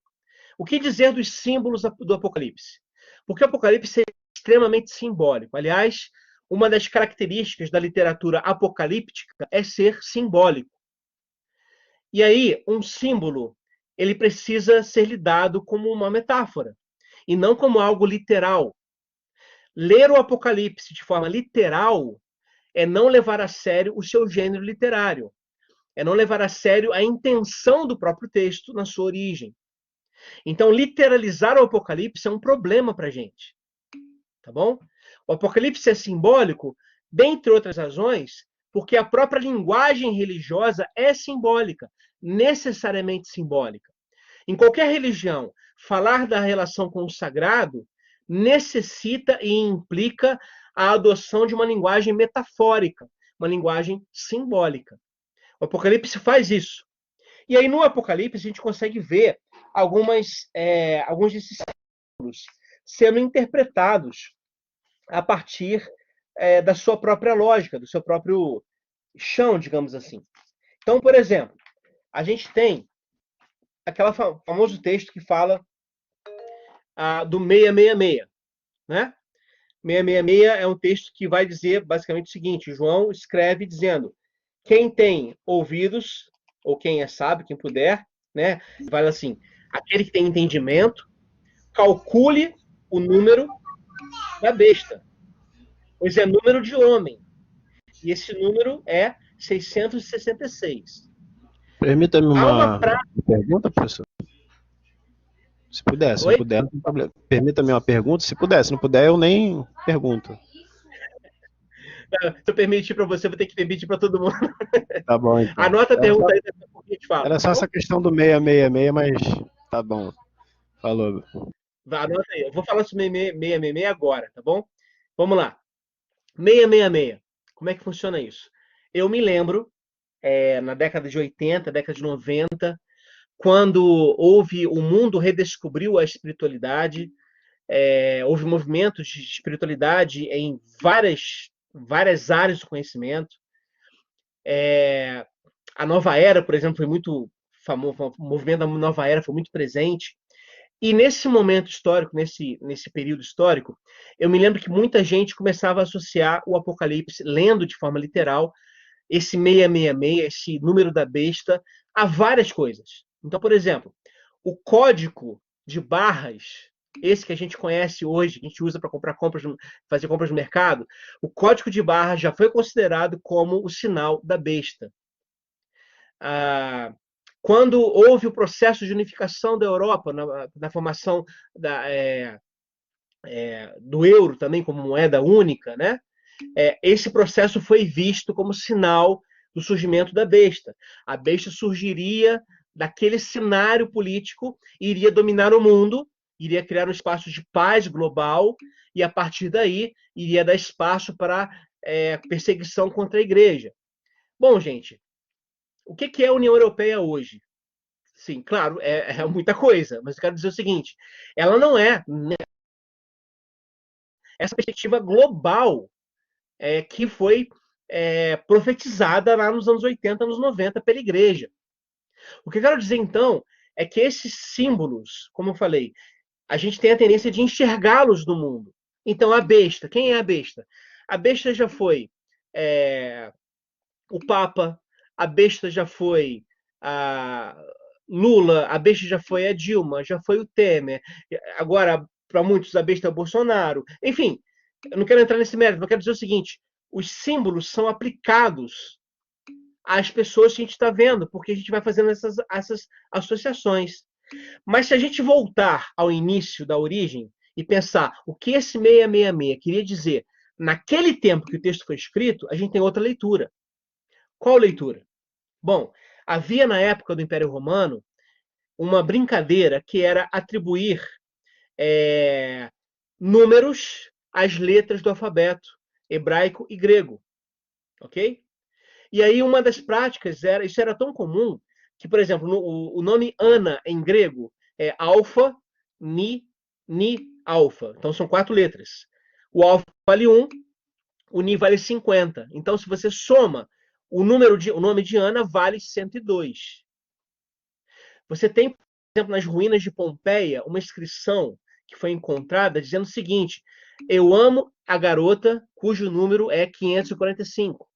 o que dizer dos símbolos do Apocalipse? Porque o Apocalipse é extremamente simbólico. Aliás, uma das características da literatura apocalíptica é ser simbólico. E aí, um símbolo, ele precisa ser lidado como uma metáfora, e não como algo literal. Ler o Apocalipse de forma literal é não levar a sério o seu gênero literário. É não levar a sério a intenção do próprio texto na sua origem. Então, literalizar o Apocalipse é um problema para a gente. Tá bom? O Apocalipse é simbólico, dentre outras razões, porque a própria linguagem religiosa é simbólica, necessariamente simbólica. Em qualquer religião, falar da relação com o sagrado necessita e implica a adoção de uma linguagem metafórica, uma linguagem simbólica. O Apocalipse faz isso. E aí, no Apocalipse, a gente consegue ver alguns desses símbolos sendo interpretados a partir da sua própria lógica, do seu próprio chão, digamos assim. Então, por exemplo, a gente tem aquele famoso texto que fala do 666, né? 666 é um texto que vai dizer basicamente o seguinte: João escreve dizendo: quem tem ouvidos, ou quem é sábio, quem puder, né? Fala assim: aquele que tem entendimento, calcule o número da besta, pois é número de homem. E esse número é 666. Permita-me uma pergunta, professor. Se puder, se não puder, não tem problema. Permita-me uma pergunta, se puder. Se não puder, eu nem pergunto. Se eu permitir para você, vou ter que permitir para todo mundo. Tá bom, então. Anota a pergunta aí, daqui a pouco a gente fala. Era só essa questão do 666, mas tá bom. Falou. Anota aí. Eu vou falar sobre 666 agora, tá bom? Vamos lá. 666. Como é que funciona isso? Eu me lembro, na década de 80, década de 90, quando o mundo redescobriu a espiritualidade, houve movimentos de espiritualidade em várias áreas do conhecimento. A Nova Era, por exemplo, foi muito famoso, o movimento da Nova Era foi muito presente. E nesse momento histórico, nesse período histórico, eu me lembro que muita gente começava a associar o Apocalipse, lendo de forma literal, esse 666, esse número da besta, a várias coisas. Então, por exemplo, o código de barras, esse que a gente conhece hoje, que a gente usa para fazer compras no mercado, o código de barras já foi considerado como o sinal da besta. Quando houve o processo de unificação da Europa, na formação do euro também como moeda única, né? esse processo foi visto como sinal do surgimento da besta. A besta surgiria daquele cenário político e iria dominar o mundo, iria criar um espaço de paz global e, a partir daí, iria dar espaço para perseguição contra a igreja. Bom, gente, o que é a União Europeia hoje? Sim, claro, é muita coisa, mas eu quero dizer o seguinte, ela não é essa perspectiva global que foi profetizada lá nos anos 80, anos 90 pela igreja. O que eu quero dizer, então, é que esses símbolos, como eu falei, a gente tem a tendência de enxergá-los no mundo. Então, a besta, quem é a besta? A besta já foi o Papa, a besta já foi a Lula, a besta já foi a Dilma, já foi o Temer. Agora, para muitos, a besta é o Bolsonaro. Enfim, eu não quero entrar nesse mérito, mas eu quero dizer o seguinte, os símbolos são aplicados às pessoas que a gente está vendo, porque a gente vai fazendo essas associações. Mas se a gente voltar ao início da origem e pensar o que esse 666 queria dizer naquele tempo que o texto foi escrito, a gente tem outra leitura. Qual leitura? Bom, havia na época do Império Romano uma brincadeira que era atribuir números às letras do alfabeto hebraico e grego. Ok? E aí uma das práticas isso era tão comum que, por exemplo, o nome Ana em grego é alfa, ni, alfa. Então são 4 letras. O alfa vale 1, o ni vale 50. Então, se você soma o nome de Ana vale 102. Você tem, por exemplo, nas ruínas de Pompeia, uma inscrição que foi encontrada dizendo o seguinte: eu amo a garota cujo número é 545.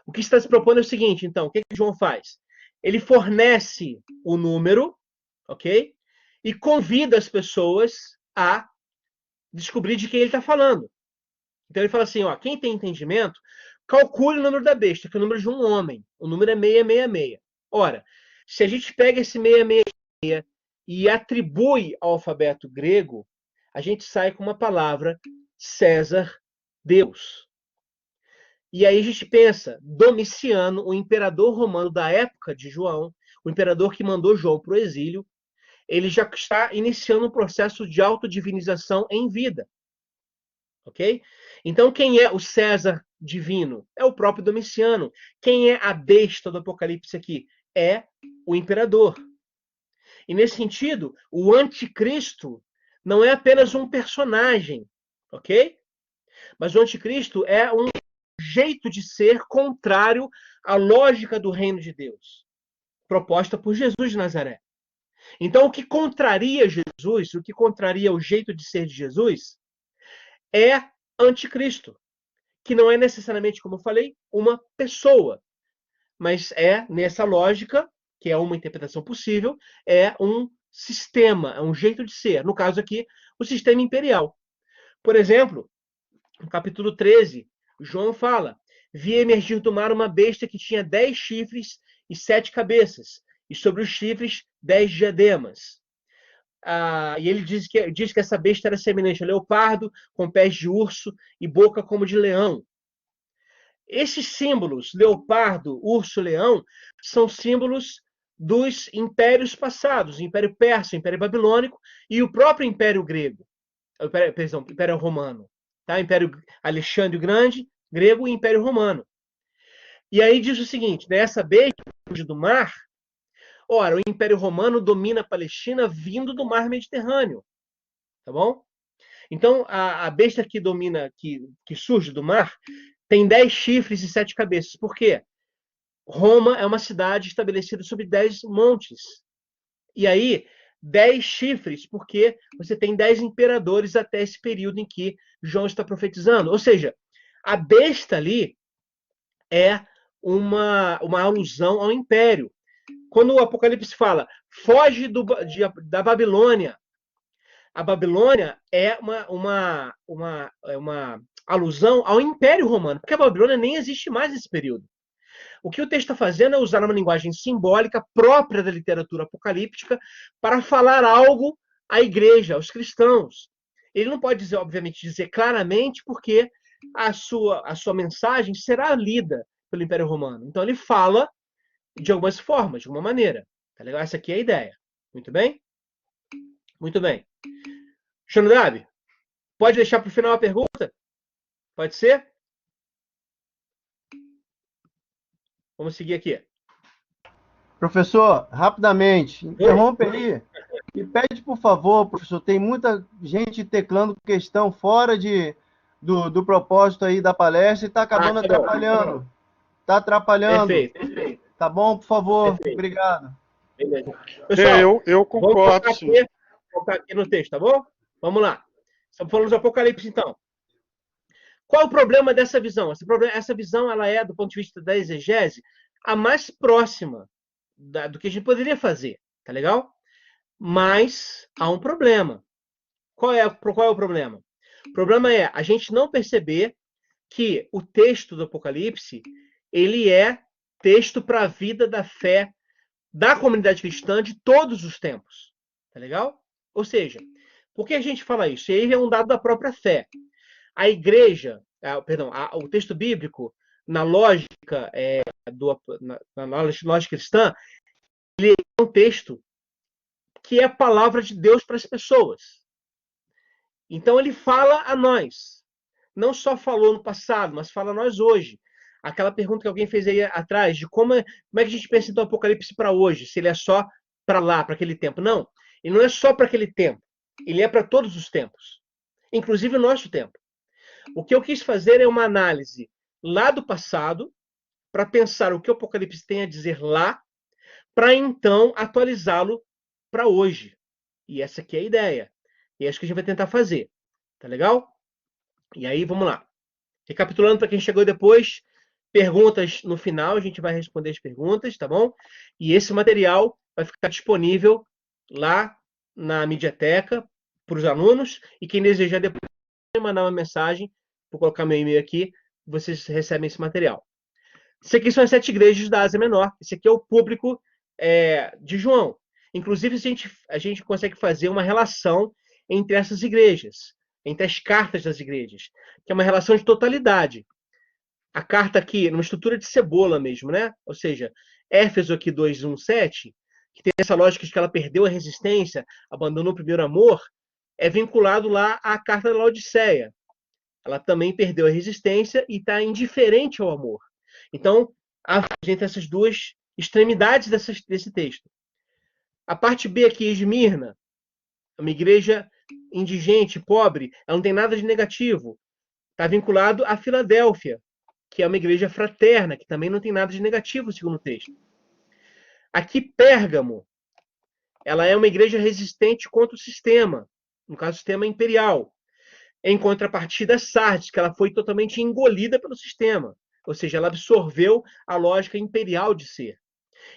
O que está se propondo é o seguinte, então, o que João faz? Ele fornece o número, ok? E convida as pessoas a descobrir de quem ele está falando. Então ele fala assim, ó, quem tem entendimento, calcule o número da besta, que é o número de um homem. O número é 666. Ora, se a gente pega esse 666 e atribui ao alfabeto grego, a gente sai com uma palavra César, Deus. E aí a gente pensa, Domiciano, o imperador romano da época de João, o imperador que mandou João para o exílio, ele já está iniciando um processo de autodivinização em vida. Ok? Então, quem é o César divino? É o próprio Domiciano. Quem é a besta do Apocalipse aqui? É o imperador. E nesse sentido, o anticristo não é apenas um personagem, ok? Mas o anticristo é um jeito de ser contrário à lógica do reino de Deus, proposta por Jesus de Nazaré. Então, o que contraria Jesus, o que contraria o jeito de ser de Jesus, é anticristo, que não é necessariamente, como eu falei, uma pessoa, mas é, nessa lógica, que é uma interpretação possível, é um sistema, é um jeito de ser. No caso aqui, o sistema imperial. Por exemplo, no capítulo 13, João fala: vi emergir do mar uma besta que tinha 10 chifres e 7 cabeças, e sobre os chifres 10 diademas. E ele diz que essa besta era semelhante a leopardo, com pés de urso e boca como de leão. Esses símbolos, leopardo, urso, leão, são símbolos dos impérios passados, o Império Persa, o Império Babilônico e o próprio Império Grego, Império Romano. Tá? Império Alexandre o Grande, grego, e Império Romano. E aí diz o seguinte, nessa besta do mar, ora, o Império Romano domina a Palestina vindo do mar Mediterrâneo. Tá bom? Então, a besta que domina, que surge do mar, tem 10 chifres e 7 cabeças. Por quê? Roma é uma cidade estabelecida sobre 10 montes. E aí, 10 chifres, porque você tem 10 imperadores até esse período em que João está profetizando. Ou seja, a besta ali é uma alusão ao império. Quando o Apocalipse fala, foge da Babilônia, a Babilônia é uma alusão ao Império Romano, porque a Babilônia nem existe mais nesse período. O que o texto está fazendo é usar uma linguagem simbólica própria da literatura apocalíptica para falar algo à igreja, aos cristãos. Ele não pode dizer, obviamente, dizer claramente, porque a sua mensagem será lida pelo Império Romano. Então ele fala de algumas formas, de alguma maneira. Tá legal? Essa aqui é a ideia. Muito bem? Muito bem. Shonodab, pode deixar para o final a pergunta? Pode ser? Vamos seguir aqui. Professor, rapidamente, interrompe aí e pede, por favor, professor, tem muita gente teclando questão fora do propósito aí da palestra e está acabando atrapalhando. Está atrapalhando. Perfeito. Tá bom, por favor? Perfeito. Obrigado. Beleza. Pessoal, eu concordo, sim. Vou colocar aqui no texto, tá bom? Vamos lá. Estamos falando do Apocalipse, então. Qual é o problema dessa visão? Essa visão, ela é, do ponto de vista da exegese, a mais próxima do que a gente poderia fazer, tá legal? Mas há um problema. Qual é o problema? O problema é a gente não perceber que o texto do Apocalipse, ele é texto para a vida da fé da comunidade cristã de todos os tempos. Tá legal? Ou seja, por que a gente fala isso? Ele é um dado da própria fé. A igreja, o texto bíblico, na lógica na lógica cristã, ele é um texto que é a palavra de Deus para as pessoas. Então ele fala a nós. Não só falou no passado, mas fala a nós hoje. Aquela pergunta que alguém fez aí atrás, de como é que a gente pensa então o Apocalipse para hoje, se ele é só para lá, para aquele tempo. Não, ele não é só para aquele tempo. Ele é para todos os tempos, inclusive o nosso tempo. O que eu quis fazer é uma análise lá do passado, para pensar o que o Apocalipse tem a dizer lá, para então atualizá-lo para hoje. E essa aqui é a ideia. E é isso que a gente vai tentar fazer. Tá legal? E aí, vamos lá. Recapitulando para quem chegou depois, perguntas no final, a gente vai responder as perguntas, tá bom? E esse material vai ficar disponível lá na Mediateca para os alunos, e quem desejar depois mandar uma mensagem, vou colocar meu e-mail aqui, vocês recebem esse material. Isso aqui são as 7 igrejas da Ásia Menor. Esse aqui é o público de João. Inclusive, a gente consegue fazer uma relação entre essas igrejas, entre as cartas das igrejas, que é uma relação de totalidade. A carta aqui, numa estrutura de cebola mesmo, né? Ou seja, Éfeso aqui 2:1-7, que tem essa lógica de que ela perdeu a resistência, abandonou o primeiro amor, é vinculado lá à carta da Laodiceia. Ela também perdeu a resistência e está indiferente ao amor. Então, há entre essas duas extremidades desse texto. A parte B aqui, Esmirna, uma igreja indigente, pobre, ela não tem nada de negativo. Está vinculado à Filadélfia, que é uma igreja fraterna, que também não tem nada de negativo, segundo o texto. Aqui, Pérgamo, ela é uma igreja resistente contra o sistema, no caso, o sistema imperial. Em contrapartida, Sardes, que ela foi totalmente engolida pelo sistema, ou seja, ela absorveu a lógica imperial de ser.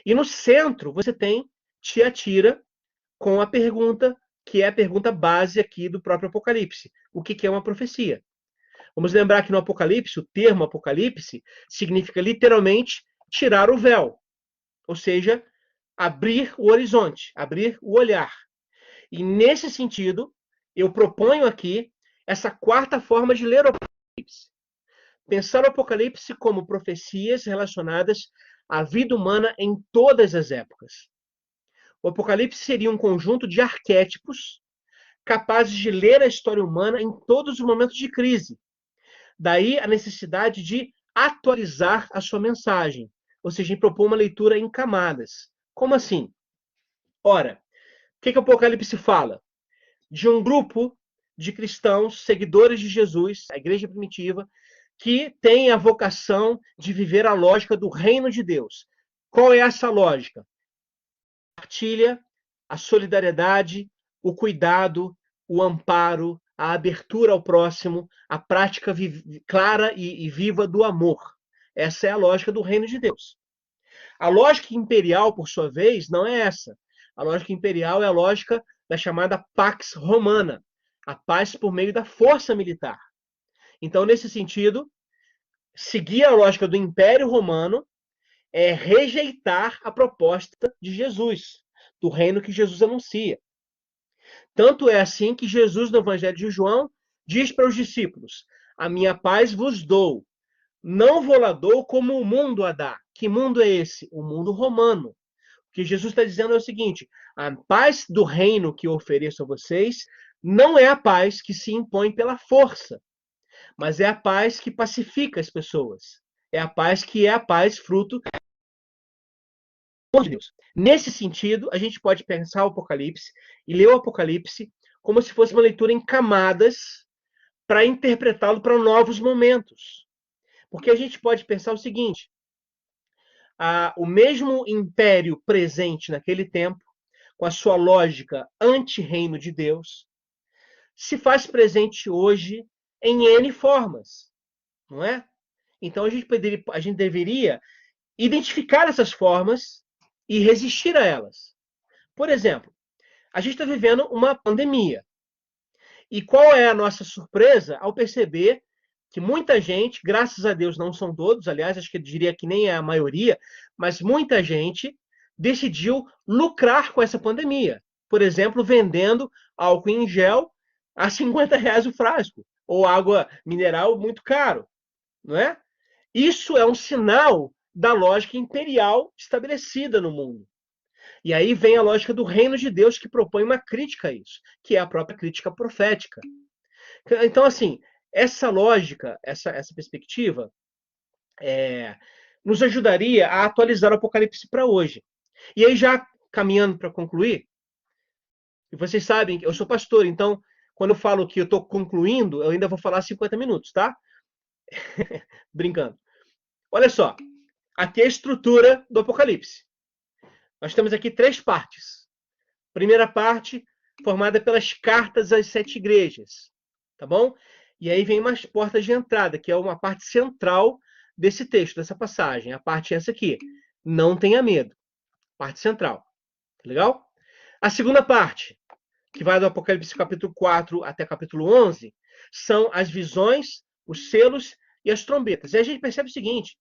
E no centro, você tem Tiatira, com a pergunta, que é a pergunta base aqui do próprio Apocalipse. O que é uma profecia? Vamos lembrar que no Apocalipse, o termo Apocalipse significa literalmente tirar o véu. Ou seja, abrir o horizonte, abrir o olhar. E nesse sentido, eu proponho aqui essa quarta forma de ler o Apocalipse. Pensar o Apocalipse como profecias relacionadas à vida humana em todas as épocas. O Apocalipse seria um conjunto de arquétipos capazes de ler a história humana em todos os momentos de crise. Daí a necessidade de atualizar a sua mensagem, ou seja, em propor uma leitura em camadas. Como assim? Ora, o que o Apocalipse fala? De um grupo de cristãos, seguidores de Jesus, a igreja primitiva, que tem a vocação de viver a lógica do reino de Deus. Qual é essa lógica? A partilha, a solidariedade, o cuidado, o amparo, a abertura ao próximo, a prática clara e viva do amor. Essa é a lógica do reino de Deus. A lógica imperial, por sua vez, não é essa. A lógica imperial é a lógica da chamada Pax Romana, a paz por meio da força militar. Então, nesse sentido, seguir a lógica do Império Romano é rejeitar a proposta de Jesus, do reino que Jesus anuncia. Tanto é assim que Jesus, no Evangelho de João, diz para os discípulos: a minha paz vos dou. Não vou lá dou como o mundo a dá. Que mundo é esse? O mundo romano. O que Jesus está dizendo é o seguinte: a paz do reino que eu ofereço a vocês não é a paz que se impõe pela força, mas é a paz que pacifica as pessoas. É a paz que é a paz fruto de Deus. Nesse sentido, a gente pode pensar o Apocalipse e ler o Apocalipse como se fosse uma leitura em camadas para interpretá-lo para novos momentos. Porque a gente pode pensar o seguinte: o mesmo império presente naquele tempo, com a sua lógica anti-reino de Deus, se faz presente hoje em N formas, não é? Então a gente deveria identificar essas formas e resistir a elas. Por exemplo, a gente está vivendo uma pandemia. E qual é a nossa surpresa ao perceber que muita gente, graças a Deus não são todos, aliás, acho que eu diria que nem é a maioria, mas muita gente decidiu lucrar com essa pandemia. Por exemplo, vendendo álcool em gel a R$ 50 o frasco, ou água mineral muito caro, não é? Isso é um sinal da lógica imperial estabelecida no mundo. E aí vem a lógica do reino de Deus, que propõe uma crítica a isso, que é a própria crítica profética. Então, assim, essa lógica, essa perspectiva, nos ajudaria a atualizar o Apocalipse para hoje. E aí, já caminhando para concluir, e vocês sabem que eu sou pastor, então, quando eu falo que eu estou concluindo, eu ainda vou falar 50 minutos, tá? Brincando. Olha só, aqui é a estrutura do Apocalipse. Nós temos aqui 3 partes. Primeira parte, formada pelas cartas às 7 igrejas, tá bom? E aí vem umas portas de entrada, que é uma parte central desse texto, dessa passagem. A parte é essa aqui. Não tenha medo. Parte central. Tá legal? A segunda parte, que vai do Apocalipse capítulo 4 até capítulo 11, são as visões, os selos e as trombetas. E a gente percebe o seguinte: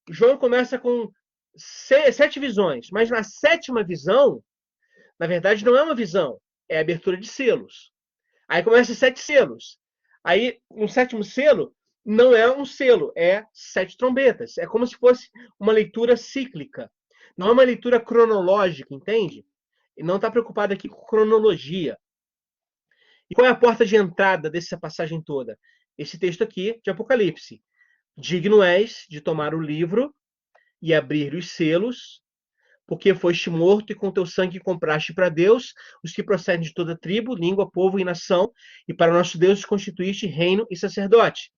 João começa com 7 visões, mas na 7ª visão, na verdade, não é uma visão, é a abertura de selos. Aí começa 7 selos. Aí, no 7º selo, não é um selo, é 7 trombetas. É como se fosse uma leitura cíclica. Não é uma leitura cronológica, entende? E não está preocupado aqui com cronologia. E qual é a porta de entrada dessa passagem toda? Esse texto aqui de Apocalipse. Digno és de tomar o livro e abrir os selos, porque foste morto e com teu sangue compraste para Deus os que procedem de toda tribo, língua, povo e nação, e para nosso Deus constituíste reino e sacerdote.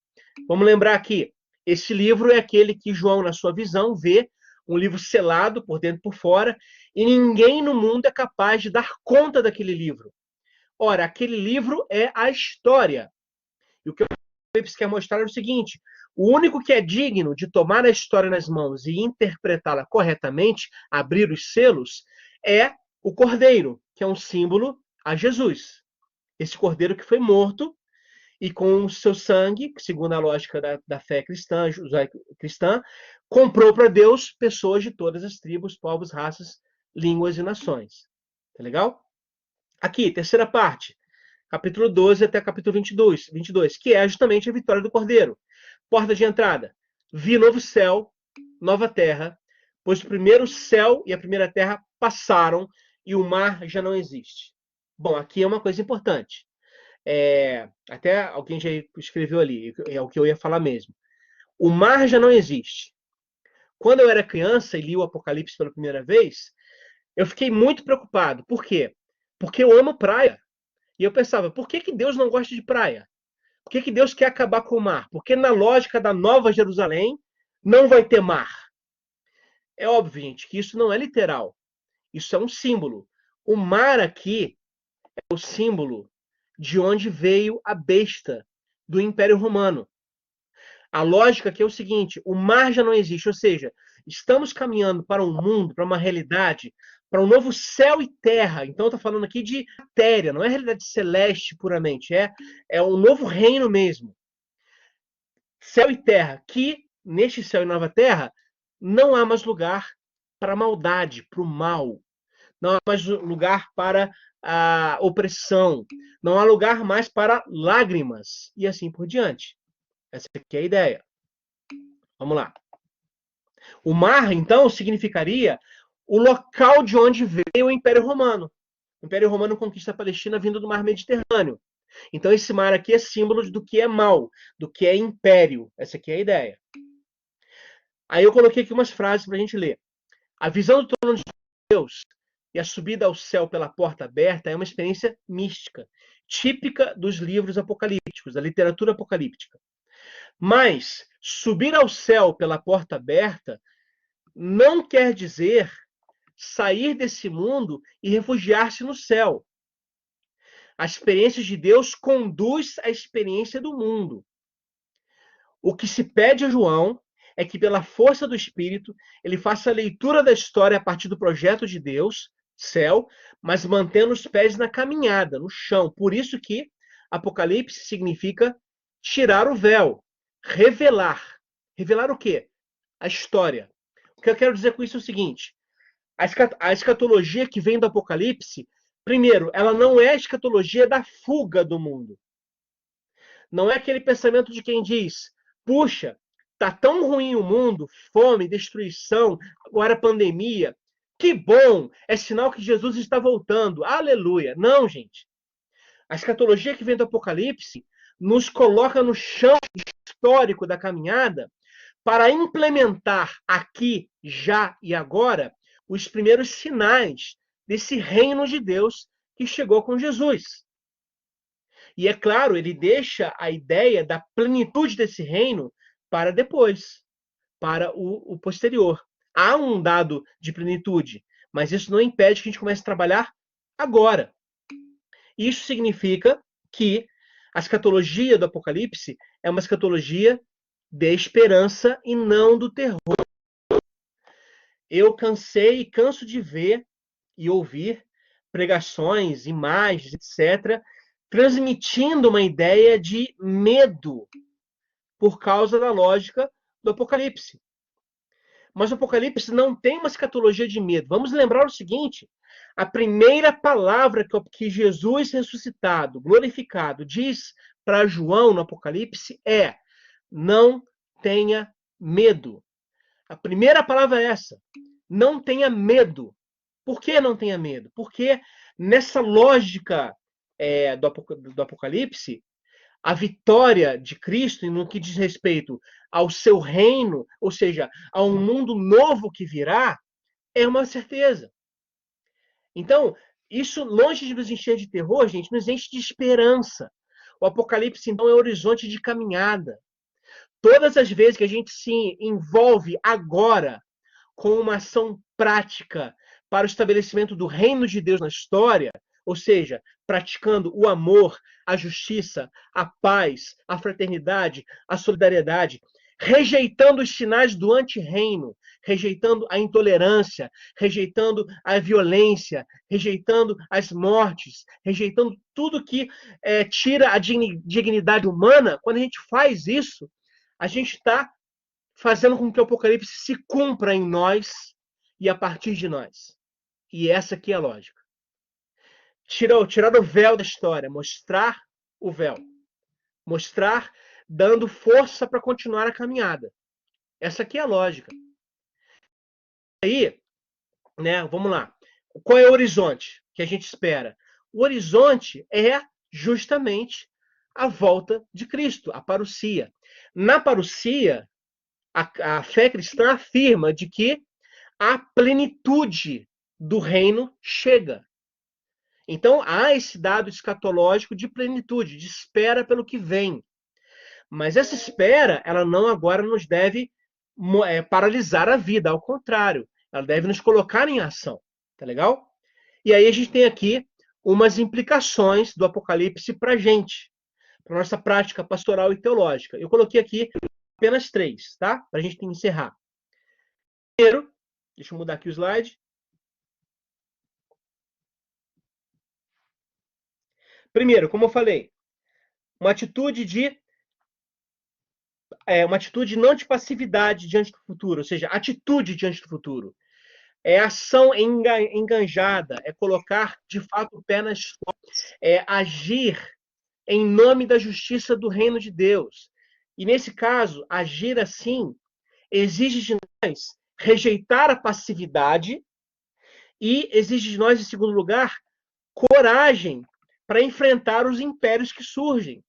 Vamos lembrar aqui, esse livro é aquele que João, na sua visão, vê um livro selado por dentro e por fora, e ninguém no mundo é capaz de dar conta daquele livro. Ora, aquele livro é a história. E o que o Apocalipse quer mostrar é o seguinte: o único que é digno de tomar a história nas mãos e interpretá-la corretamente, abrir os selos, é o Cordeiro, que é um símbolo a Jesus. Esse Cordeiro que foi morto e com o seu sangue, segundo a lógica da fé cristã, judaico-cristã, comprou para Deus pessoas de todas as tribos, povos, raças, línguas e nações. Tá legal? Aqui, terceira parte, capítulo 12 até capítulo 22, que é justamente a vitória do Cordeiro. Porta de entrada. Vi novo céu, nova terra, pois o primeiro céu e a primeira terra passaram e o mar já não existe. Bom, aqui é uma coisa importante. Até alguém já escreveu ali, é o que eu ia falar mesmo. O mar já não existe. Quando eu era criança e li o Apocalipse pela primeira vez, eu fiquei muito preocupado. Por quê? Porque eu amo praia. E eu pensava, por que Deus não gosta de praia? Por que Deus quer acabar com o mar? Porque na lógica da Nova Jerusalém não vai ter mar. É óbvio, gente, que isso não é literal. Isso é um símbolo. O mar aqui é o símbolo de onde veio a besta do Império Romano. A lógica aqui é o seguinte: o mar já não existe, ou seja, estamos caminhando para um mundo, para uma realidade, para um novo céu e terra. Então, eu estou falando aqui de matéria, não é realidade celeste puramente, é um novo reino mesmo. Céu e terra, que neste céu e nova terra não há mais lugar para a maldade, para o mal. Não há mais lugar para a opressão. Não há lugar mais para lágrimas. E assim por diante. Essa aqui é a ideia. Vamos lá. O mar, então, significaria o local de onde veio o Império Romano. O Império Romano conquista a Palestina vindo do mar Mediterrâneo. Então, esse mar aqui é símbolo do que é mal, do que é império. Essa aqui é a ideia. Aí eu coloquei aqui umas frases para a gente ler. A visão do trono de Deus e a subida ao céu pela porta aberta é uma experiência mística, típica dos livros apocalípticos, da literatura apocalíptica. Mas subir ao céu pela porta aberta não quer dizer sair desse mundo e refugiar-se no céu. A experiência de Deus conduz à experiência do mundo. O que se pede a João é que, pela força do Espírito, ele faça a leitura da história a partir do projeto de Deus, céu, mas mantendo os pés na caminhada, no chão. Por isso que Apocalipse significa tirar o véu, revelar. Revelar o quê? A história. O que eu quero dizer com isso é o seguinte: a escatologia que vem do Apocalipse, primeiro, ela não é a escatologia da fuga do mundo. Não é aquele pensamento de quem diz, puxa, tá tão ruim o mundo, fome, destruição, agora pandemia, que bom, é sinal que Jesus está voltando, aleluia. Não, gente. A escatologia que vem do Apocalipse nos coloca no chão histórico da caminhada para implementar aqui, já e agora, os primeiros sinais desse reino de Deus que chegou com Jesus. E é claro, ele deixa a ideia da plenitude desse reino para depois, para o posterior. Há um dado de plenitude, mas isso não impede que a gente comece a trabalhar agora. Isso significa que a escatologia do Apocalipse é uma escatologia de esperança e não do terror. Eu cansei e canso de ver e ouvir pregações, imagens, etc., transmitindo uma ideia de medo por causa da lógica do Apocalipse. Mas o Apocalipse não tem uma escatologia de medo. Vamos lembrar o seguinte: a primeira palavra que Jesus ressuscitado, glorificado, diz para João no Apocalipse é: não tenha medo. A primeira palavra é essa: não tenha medo. Por que não tenha medo? Porque nessa lógica do Apocalipse, a vitória de Cristo no que diz respeito ao seu reino, ou seja, a um mundo novo que virá, é uma certeza. Então, isso, longe de nos encher de terror, gente, nos enche de esperança. O Apocalipse, então, é um horizonte de caminhada. Todas as vezes que a gente se envolve agora com uma ação prática para o estabelecimento do reino de Deus na história, ou seja, praticando o amor, a justiça, a paz, a fraternidade, a solidariedade, rejeitando os sinais do anti-reino, rejeitando a intolerância, rejeitando a violência, rejeitando as mortes, rejeitando tudo que tira a dignidade humana. Quando a gente faz isso, a gente está fazendo com que o Apocalipse se cumpra em nós e a partir de nós. E essa aqui é a lógica. Tirar o véu da história, mostrar o véu. Mostrar, dando força para continuar a caminhada. Essa aqui é a lógica. Aí, né, vamos lá. Qual é o horizonte que a gente espera? O horizonte é justamente a volta de Cristo, a parousia. Na parousia, a fé cristã afirma de que a plenitude do reino chega. Então, há esse dado escatológico de plenitude, de espera pelo que vem. Mas essa espera, ela não agora nos deve paralisar a vida, ao contrário, ela deve nos colocar em ação. Tá legal? E aí a gente tem aqui umas implicações do Apocalipse para a gente, para nossa prática pastoral e teológica. Eu coloquei aqui apenas 3, tá? Para a gente encerrar. Primeiro, deixa eu mudar aqui o slide. Primeiro, como eu falei, uma atitude não de passividade diante do futuro, ou seja, atitude diante do futuro. É ação enganjada, é colocar de fato o pé na história, é agir em nome da justiça do reino de Deus, E nesse caso, agir assim exige de nós rejeitar a passividade e exige de nós, em segundo lugar, coragem para enfrentar os impérios que surgem.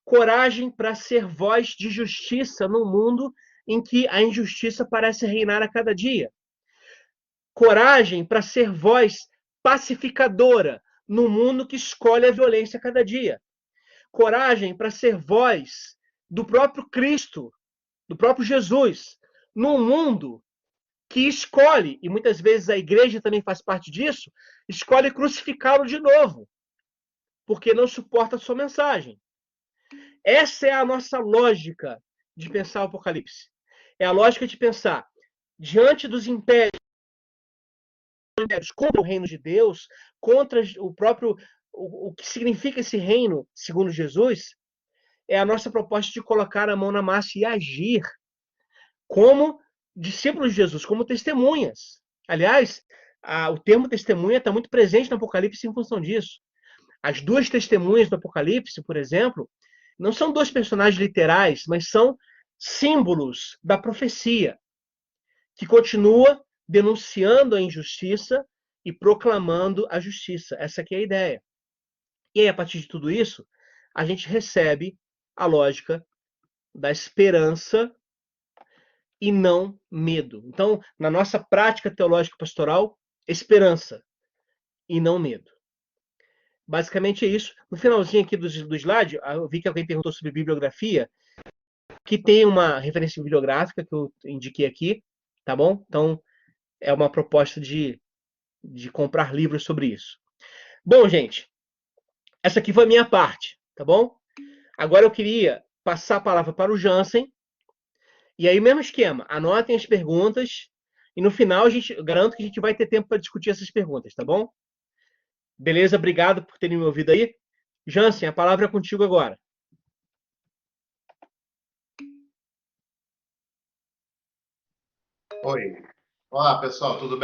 Coragem para ser voz de justiça num mundo em que a injustiça parece reinar a cada dia. Coragem para ser voz pacificadora num mundo que escolhe a violência a cada dia. Coragem para ser voz do próprio Cristo, do próprio Jesus, num mundo que escolhe, e muitas vezes a igreja também faz parte disso, escolhe crucificá-lo de novo, porque não suporta a sua mensagem. Essa é a nossa lógica de pensar o Apocalipse. É a lógica de pensar, diante dos impérios contra o reino de Deus, contra o próprio, o que significa esse reino, segundo Jesus, é a nossa proposta de colocar a mão na massa e agir como discípulos de Jesus, como testemunhas. Aliás, o termo testemunha está muito presente no Apocalipse em função disso. As duas testemunhas do Apocalipse, por exemplo, não são dois personagens literais, mas são símbolos da profecia, que continua denunciando a injustiça e proclamando a justiça. Essa aqui é a ideia. E aí, a partir de tudo isso, a gente recebe a lógica da esperança e não medo. Então, na nossa prática teológica pastoral, esperança e não medo. Basicamente é isso. No finalzinho aqui do slide, eu vi que alguém perguntou sobre bibliografia, que tem uma referência bibliográfica que eu indiquei aqui, tá bom? Então, é uma proposta de comprar livros sobre isso. Bom, gente, essa aqui foi a minha parte, tá bom? Agora eu queria passar a palavra para o Jansen, e aí, mesmo esquema, anotem as perguntas, e no final eu garanto que a gente vai ter tempo para discutir essas perguntas, tá bom? Beleza? Obrigado por terem me ouvido aí. Jansen, a palavra é contigo agora. Oi. Olá, pessoal, tudo bem?